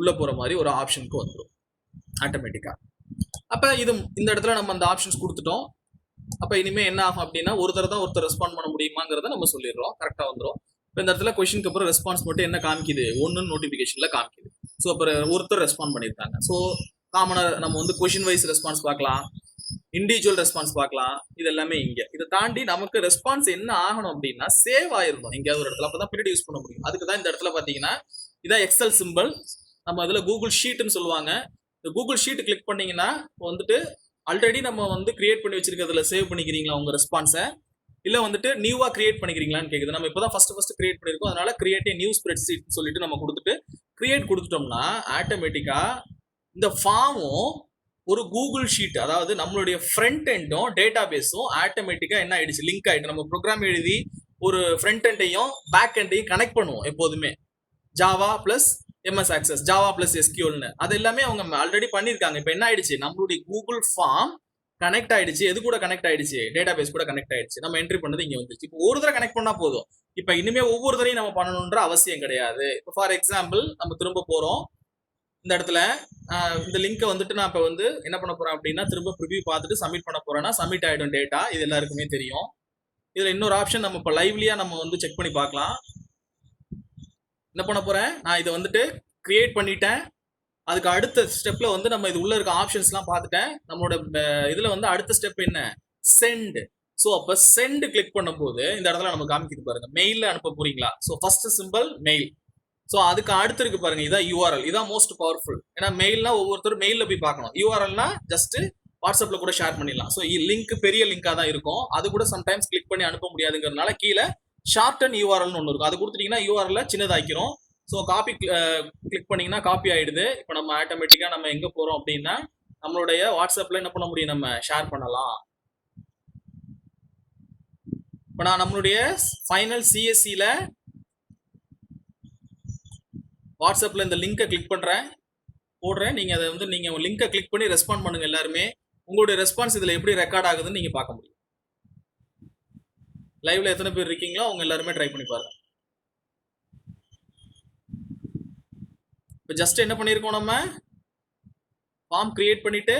உள்ளே போகிற மாதிரி ஒரு ஆப்ஷனுக்கு வந்துடும் ஆட்டோமேட்டிக்காக. அப்போ இது இந்த இடத்துல நம்ம அந்த ஆப்ஷன்ஸ் கொடுத்துட்டோம். அப்போ இனிமேல் என்ன ஆகும் அப்படின்னா ஒருத்தர் தான் ஒருத்தர் ரெஸ்பாண்ட் பண்ண முடியுமாங்கிறத நம்ம சொல்லிடுறோம், கரெக்டாக வந்துடும். இப்போ இந்த இடத்துல கொஸ்டினுக்கு அப்புறம் ரெஸ்பான்ஸ் மட்டும் என்ன காமிக்குது, 1 நோட்டிஃபிகேஷனில் காமிக்குது. ஸோ அப்புறம் ஒருத்தர் ரெஸ்பாண்ட் பண்ணியிருக்காங்க. ஸோ காமனாக நம்ம வந்து கொஸ்டின் வைஸ் ரெஸ்பான்ஸ் பார்க்கலாம், இண்டிவிஜுவல் ரெஸ்பான்ஸ் பார்க்கலாம். இது எல்லாமே இங்கே. இதை தாண்டி நமக்கு ரெஸ்பான்ஸ் என்ன ஆகணும் அப்படின்னா சேவ் ஆயிருக்கும் எங்கேயாவது ஒரு இடத்துல, அப்போ தான் பின்னாடி யூஸ் பண்ண முடியும். அதுக்கு தான் இந்த இடத்துல பார்த்தீங்கன்னா இதான் எக்ஸல் சிம்பிள். நம்ம அதில் கூகுள் ஷீட்னு சொல்லுவாங்க. இந்த கூகுள் ஷீட் கிளிக் பண்ணீங்கன்னா வந்துட்டு ஆல்ரெடி நம்ம வந்து கிரியேட் பண்ணி வச்சிருக்கிறதுல சேவ் பண்ணிக்கிறீங்களா உங்கள் ரெஸ்பான்ஸை, இல்லை வந்துட்டு நியூவாக கிரியேட் பண்ணிக்கிறீங்களான்னு கேட்குது. நம்ம இப்போ தான் ஃபர்ஸ்ட் கிரியேட் பண்ணியிருக்கோம். அதனால கிரியேட் நியூ ஸ்ப்ரெட் ஷீட் சொல்லிட்டு நம்ம கொடுத்துட்டு கிரியேட் கொடுத்துட்டோம்னா ஆட்டோமேட்டிக்காக இந்த ஃபார்மும் ஒரு கூகுள் ஷீட், அதாவது நம்மளுடைய ஃப்ரண்ட் எண்டும் டேட்டா பேஸும் ஆட்டோமேட்டிக்காக என்ன ஆயிடுச்சு, லிங்க் ஆகிட்டு. நம்ம ப்ரோக்ராம் எழுதி ஒரு ஃப்ரண்ட் எண்டையும் பேக் எண்டையும் கனெக்ட் பண்ணுவோம் எப்போதுமே, Java plus MS Access, Java plus SQLனு. அது எல்லாமே அவங்க ஆல்ரெடி பண்ணியிருக்காங்க. இப்போ என்ன ஆயிடுச்சு, நம்மளுடைய கூகுள் ஃபார்ம் கனெக்ட் ஆயிடுச்சு. எது கூட கனெக்ட் ஆயிடுச்சு, டேட்டா பேஸ் கூட கனெக்ட் ஆயிடுச்சு. நம்ம என்ட்ரி பண்ணது இங்கே வந்துருச்சு. இப்போ ஒரு தடவை கனெக்ட் பண்ணா போதும். இப்போ இனிமே ஒவ்வொரு தடவையும் நம்ம பண்ணணுன்ற அவசியம் கிடையாது. இப்போ ஃபார் எக்ஸாம்பிள் நம்ம திரும்ப போறோம். இந்த இடத்துல இந்த லிங்கை வந்துட்டு நான் இப்போ வந்து என்ன பண்ண போறேன் அப்படின்னா திரும்ப ப்ரிவியூ பார்த்துட்டு சப்மிட் பண்ண போறேன்னா சப்மிட் ஆயிடும் டேட்டா. இது எல்லாருக்குமே தெரியும். இதுல இன்னொரு ஆப்ஷன் நம்ம இப்போ லைவ்லியா நம்ம வந்து செக் பண்ணி பார்க்கலாம். என்ன பண்ண போறேன், நான் இதை வந்துட்டு கிரியேட் பண்ணிட்டேன். அதுக்கு அடுத்த ஸ்டெப்ல வந்து நம்ம இது உள்ள இருக்க ஆப்ஷன்ஸ்லாம் பார்த்துட்டேன். நம்மளோட இதுல வந்து அடுத்த ஸ்டெப் என்ன, சென்ட். ஸோ அப்போ சென்ட் கிளிக் பண்ணும்போது இந்த இடத்துல நம்ம காமிக்கிது பாருங்க, மெயிலில் அனுப்ப போறீங்களா. So first simple mail. So அதுக்கு அடுத்து இருக்கு பாருங்க, இதான் URL. இதான் மோஸ்ட் பவர்ஃபுல். ஏன்னா மெயில்னா ஒவ்வொருத்தரும் மெயிலில் போய் பார்க்கணும். URLனா ஜஸ்ட் வாட்ஸ்அப்ல கூட ஷேர் பண்ணிடலாம். ஸோ லிங்க் பெரிய லிங்காக தான் இருக்கும். அது கூட சம்டைம்ஸ் கிளிக் பண்ணி அனுப்ப முடியாதுங்கிறதுனால கீழே ஷார்ட் யூஆர்எல்னு ஒன்று இருக்கும். அது கொடுத்துட்டீங்கன்னா யூஆர்எல் சின்னதாக்கிறோம். ஸோ காப்பி கிளிக் பண்ணீங்கன்னா காப்பி ஆயிடுது. இப்போ நம்ம ஆட்டோமேட்டிக்காக நம்ம எங்கே போகிறோம் அப்படின்னா நம்மளுடைய வாட்ஸ்அப்பில் என்ன பண்ண முடியும், நம்ம ஷேர் பண்ணலாம். இப்போ நான் நம்மளுடைய ஃபைனல் சிஎஸ்சியில் வாட்ஸ்அப்பில் இந்த லிங்கை கிளிக் பண்ணுறேன், போடுறேன். நீங்கள் அதை வந்து நீங்கள் லிங்கை கிளிக் பண்ணி ரெஸ்பாண்ட் பண்ணுங்கள் எல்லாருமே. உங்களுடைய ரெஸ்பான்ஸ் இதில் எப்படி ரெக்கார்ட் ஆகுதுன்னு நீங்கள் பார்க்க முடியும். லைவ்ல எத்தனை பேர் இருக்கீங்களோ அவங்க எல்லாருமே ட்ரை பண்ணி பாருங்க. இப்போ ஜஸ்ட் என்ன பண்ணியிருக்கோம், நம்ம ஃபார்ம் கிரியேட் பண்ணிட்டு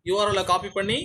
யூஆர்எல்ல காப்பி பண்ணி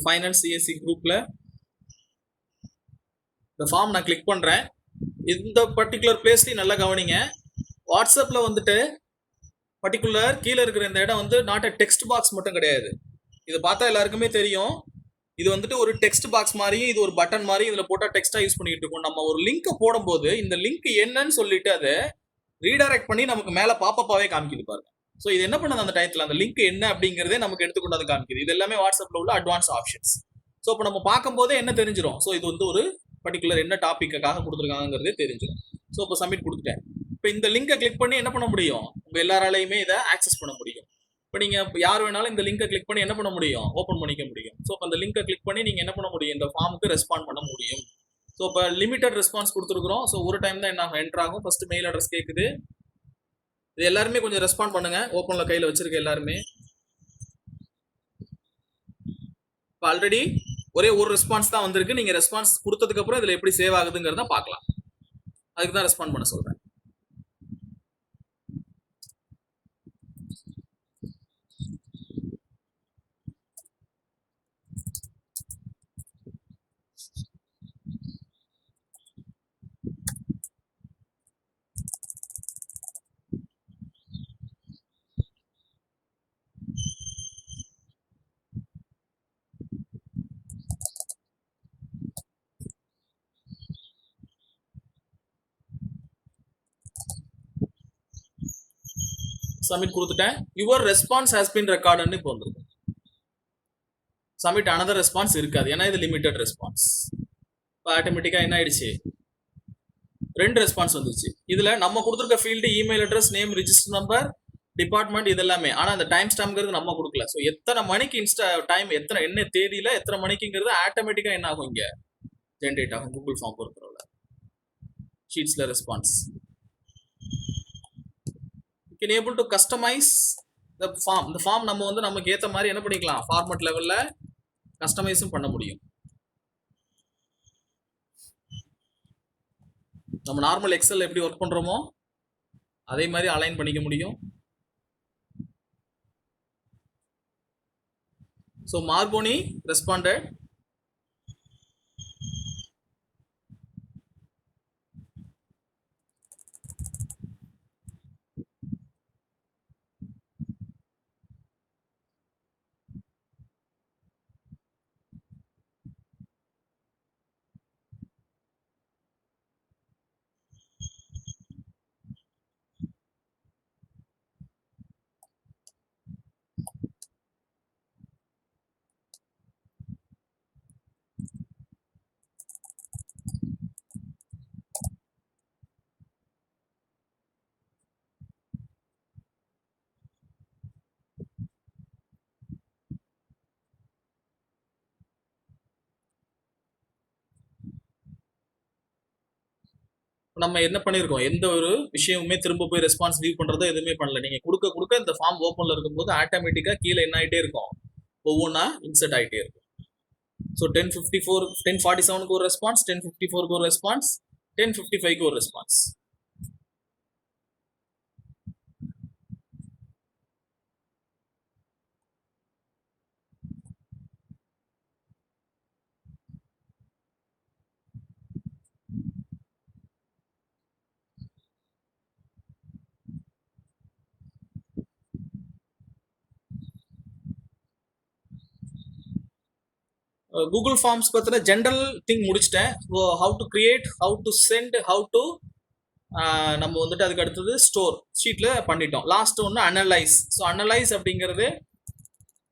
ஃபைனல் சிஎஸ்சி குரூப்ல இந்த ஃபார்ம் நான் கிளிக் பண்றேன். இந்த பர்டிகுலர் பிளேஸ்லையும் நல்லா கவனிங்க. வாட்ஸ்அப்ல வந்துட்டு பர்டிகுலர் கீழே இருக்கிற இந்த இடம் வந்து நாட் அ டெக்ஸ்ட் பாக்ஸ் மட்டும் கிடையாது. இதை பார்த்தா எல்லாருக்குமே தெரியும். இது வந்துட்டு ஒரு டெக்ஸ்ட் பாக்ஸ் மாதிரியும் இது ஒரு பட்டன் மாதிரி இதில் போட்டால் டெக்ஸ்டா யூஸ் பண்ணிட்டு இருக்கோம். நம்ம ஒரு லிங்கை போடும்போது இந்த லிங்க் என்னன்னு சொல்லிட்டு அதை ரீடைரக்ட் பண்ணி நமக்கு மேலே பாப்பப்பாவே காமிக்குது பாருங்க. ஸோ இது என்ன பண்ணுது, அந்த டயத்தில் அந்த லிங்க் என்ன அப்படிங்கிறதே நமக்கு எடுத்துக்கொண்டு அது காமிக்குது. இது எல்லாமே வாட்ஸ்அப்ல உள்ள அட்வான்ஸ் ஆப்ஷன்ஸ். ஸோ இப்போ நம்ம பார்க்கும்போதே என்ன தெரிஞ்சிடும், ஸோ இது வந்து ஒரு பர்டிகுலர் என்ன டாப்பிக்காக கொடுத்துருக்காங்கிறதே தெரிஞ்சிடும். ஸோ இப்போ சப்மிட் கொடுத்துட்டேன். இப்போ இந்த லிங்கை கிளிக் பண்ணி என்ன பண்ண முடியும், உங்க எல்லாராலையுமே இதை ஆக்சஸ் பண்ண முடியும். இப்போ நீங்க யார் வேணாலும் இந்த லிங்கை கிளிக் பண்ணி என்ன பண்ண முடியும், ஓப்பன் பண்ணிக்க முடியும். ஸோ இப்போ அந்த லிங்கை கிளிக் பண்ணி நீங்க என்ன பண்ண முடியும், இந்த ஃபார்முக்கு ரெஸ்பாண்ட் பண்ண முடியும். ஸோ இப்போ லிமிட்டட் ரெஸ்பான்ஸ் கொடுத்துருக்குறோம். ஸோ ஒரு டைம் தான் என்ன ஆகும், என்டர் ஆகும். ஃபர்ஸ்ட் மெயில் அட்ரஸ் கேட்குது. இது எல்லாருமே கொஞ்சம் ரெஸ்பாண்ட் பண்ணுங்க, ஓப்பன்ல கையில வச்சிருக்க எல்லாருமே. இப்போ ஆல்ரெடி ஒரே ஒரு ரெஸ்பான்ஸ் தான் வந்திருக்கு. நீங்க ரெஸ்பான்ஸ் கொடுத்ததுக்கு அப்புறம் இதுல எப்படி சேவ் ஆகுதுங்கிறத பார்க்கலாம். அதுக்கு தான் ரெஸ்பாண்ட் பண்ண சொல்றேன். சப்மிட் கொடுத்துட்டேன். யுவர் ரெஸ்பான்ஸ் ஹாஸ் பீன் ரெக்கார்ட்னு இப்போ வந்துருக்கு. சப்மிட் அனதர் ரெஸ்பான்ஸ் இருக்காது, ஏன்னா இது லிமிட்டட் ரெஸ்பான்ஸ். இப்போ ஆட்டோமேட்டிக்காக என்ன ஆயிடுச்சு, 2 ரெஸ்பான்ஸ் வந்துருச்சு. இதுல நம்ம கொடுத்துருக்க field email address, name, register number, department இது எல்லாமே. ஆனா அந்த டைம் ஸ்டாம்ப்ங்கிறது நம்ம கொடுக்கல. ஸோ எத்தனை மணிக்கு டைம், எத்தனை என்ன தேதியில எத்தனை மணிக்குங்கிறது ஆட்டோமேட்டிக்கா என்ன ஆகும், இங்க ஜென்ரேட் ஆகும். கூகுள் ஃபார்ம் பொறுத்தவரை ஷீட்ஸ்ல response. You can able to customize the form. இந்த ஃபார்ம் நம்ம வந்து நமக்கு ஏற்ற மாதிரி என்ன பண்ணிக்கலாம், ஃபார்மட் லெவல்ல கஸ்டமைஸும் பண்ண முடியும். நம்ம நார்மல் எக்ஸல் எப்படி ஒர்க் பண்றோமோ அதே மாதிரி அலைன் பண்ணிக்க முடியும். ஸோ மார்போனி ரெஸ்பாண்டட். நம்ம என்ன பண்ணியிருக்கோம், எந்த ஒரு விஷயமுமே திரும்ப போய் ரெஸ்பான்ஸ் லீவ் பண்றதோ எதுவுமே பண்ணல. நீங்க கொடுக்க கொடுக்க இந்த ஃபார்ம் ஓப்பன்ல இருக்கும்போது ஆட்டோமேட்டிக்கா கீழே என்ன ஆயிட்டே இருக்கும், ஒவ்வொன்றா இன்சர்ட் ஆயிட்டே இருக்கும். ஸோ 10:54 10:47க்கு ஒரு ரெஸ்பான்ஸ், 10:54க்கு ஒரு ரெஸ்பான்ஸ், 10:55க்கு ஒரு ரெஸ்பான்ஸ். கூகுள் ஃபார்ம்ஸ் பற்றின ஜென்ரல் திங் முடிச்சிட்டேன். How to create, how to send, how to நம்ம வந்துட்டு அதுக்கு அடுத்தது ஸ்டோர் ஷீட்டில் பண்ணிட்டோம். லாஸ்ட் ஒன்று அனலைஸ். ஸோ அனலைஸ் அப்படிங்கிறது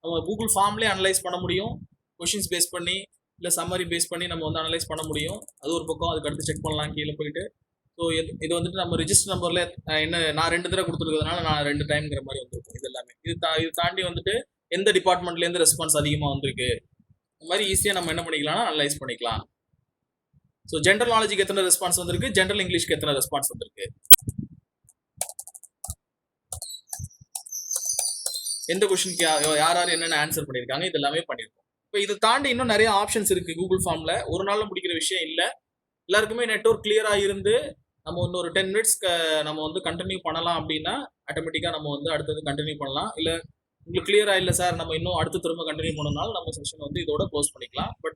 நம்ம கூகுள் ஃபார்ம்லேயே அனலைஸ் பண்ண முடியும். கொஷின்ஸ் பேஸ் பண்ணி இல்லை சம்மரி பேஸ் பண்ணி நம்ம வந்து அனலைஸ் பண்ண முடியும். அது ஒரு பக்கம். அதுக்கு அடுத்து செக் பண்ணலாம் கீழே போயிட்டு. ஸோ இது வந்துட்டு நம்ம ரிஜிஸ்டர் நம்பரில் என்ன நான் 2 தடவை கொடுத்துருக்கிறதுனால நான் 2 டைம்ங்கிற மாதிரி வந்துருக்கும். இது எல்லாமே இது தாண்டி வந்துட்டு எந்த டிபார்ட்மெண்ட்லேருந்து ரெஸ்பான்ஸ் அதிகமாக வந்திருக்கு, இந்த மாதிரி ஈஸியாக நம்ம என்ன பண்ணிக்கலாம்னா அனலைஸ் பண்ணிக்கலாம். ஸோ ஜென்ரல் நாலேஜுக்கு எத்தனை ரெஸ்பான்ஸ் வந்திருக்கு, ஜென்ரல் இங்கிலீஷ்க்கு எத்தனை ரெஸ்பான்ஸ் வந்திருக்கு, எந்த கொஸ்டினுக்கு யார் யார் என்னென்ன ஆன்சர் பண்ணியிருக்காங்க, இது எல்லாமே பண்ணியிருக்கோம். இப்போ இது தாண்டி இன்னும் நிறைய ஆப்ஷன்ஸ் இருக்கு கூகுள் ஃபார்ம்ல. ஒரு நாள்ல முடிக்கிற விஷயம் இல்லை. எல்லாருக்குமே நெட்வொர்க் கிளியரா இருந்து நம்ம இன்னொரு 10 மினிட்ஸ் நம்ம வந்து கண்டினியூ பண்ணலாம் அப்படின்னா ஆட்டோமேட்டிக்காக நம்ம வந்து அடுத்தது கண்டினியூ பண்ணலாம். இல்லை உங்களுக்கு கிளியரா இல்லை சார், நம்ம இன்னும் அடுத்து திரும்ப கண்டினியூ பண்ணனாலும் நம்ம செஷன் வந்து இதோட க்ளோஸ் பண்ணிக்கலாம். பட்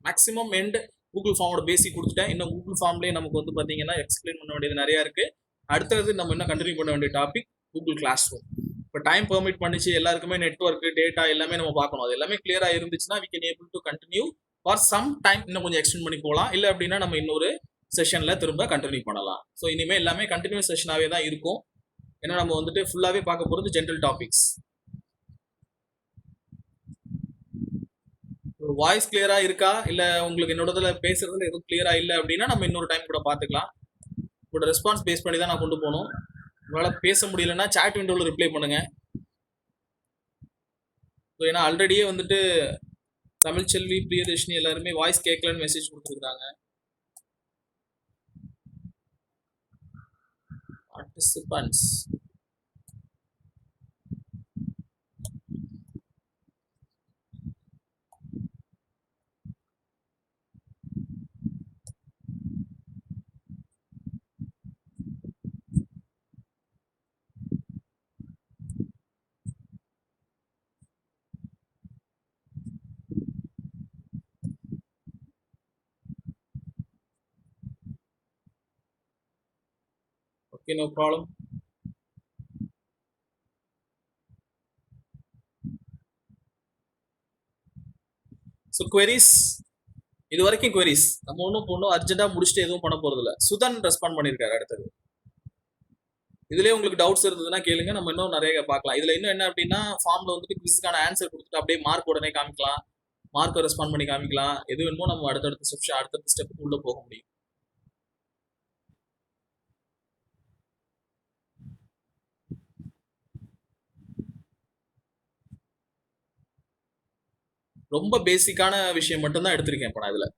மேக்ஸிமம் எண்ட் கூகுள் ஃபார்மோட பேசிக் கொடுத்துட்டேன். இன்னும் கூகுள் ஃபார்ம்லேயே நமக்கு வந்து பார்த்தீங்கன்னா எக்ஸ்பிளைன் பண்ண வேண்டியது நிறையா இருக்குது. அடுத்தது நம்ம இன்னும் கண்டினியூ பண்ண வேண்டிய டாபிக் கூகுள் கிளாஸ் ரூம். இப்போ டைம் பெர்மிட் பண்ணிச்சு, எல்லாருக்குமே நெட்வொர்க் டேட்டா எல்லாமே நம்ம பார்க்கணும். அது எல்லாமே கிளியராக இருந்துச்சுன்னா we can able to continue for some time. இன்னும் கொஞ்சம் எக்ஸ்டெண்ட் பண்ணி போகலாம். இல்லை அப்படின்னா நம்ம இன்னொரு செஷனில் திரும்ப கண்டினியூ பண்ணலாம். ஸோ இனிமேல் எல்லாமே கண்டினியூஸ் செஷனாகவே தான் இருக்கும். ஏன்னா நம்ம வந்துட்டு ஃபுல்லாகவே பார்க்க போகிறது ஜென்ரல் டாபிக்ஸ். ஒரு வாய்ஸ் கிளியரா இருக்கா, இல்லை உங்களுக்கு என்னோடதுல பேசுறதுல எதுவும் கிளியரா இல்லை அப்படின்னா நம்ம இன்னொரு டைம் கூட பார்த்துக்கலாம். உங்களோட ரெஸ்பான்ஸ் பேஸ் பண்ணி தான் நான் கொண்டு போகணும். உங்களால் பேச முடியலன்னா சாட் விண்டோவில் ரிப்ளை பண்ணுங்க. ஸோ ஏன்னா ஆல்ரெடியே வந்துட்டு தமிழ்ச்செல்வி, பிரியதர்ஷினி எல்லாருமே வாய்ஸ் கேட்கலன்னு மெசேஜ் கொடுத்துருக்காங்க. Participants okay, no problem. So queries, இது வரைக்கும் குவெரிஸ் நம்ம ஒன்றும் அர்ஜென்ட்டாக முடிச்சுட்டு எதுவும் பண்ண போகிறது இல்லை. சுதன் ரெஸ்பாண்ட் பண்ணியிருக்காரு. அடுத்தது இதுலேயே உங்களுக்கு டவுட்ஸ் இருந்ததுன்னா கேளுங்க, நம்ம இன்னும் நிறைய பார்க்கலாம். இதில் இன்னும் என்ன அப்படின்னா ஃபார்மில் வந்துட்டு குவிஸ்க்கான ஆன்சர் கொடுத்துட்டு அப்படியே மார்க் உடனே காமிக்கலாம், மார்க்கை ரெஸ்பாண்ட் பண்ணி காமிக்கலாம். எது வேணுமோ நம்ம அடுத்தடுத்த ஸ்டெப்புக்கு உள்ளே போக முடியும். ரொம்ப பேசிக்கான விஷயம் மட்டும்தான் எடுத்திருக்கேன் இப்போ நான் இதில்.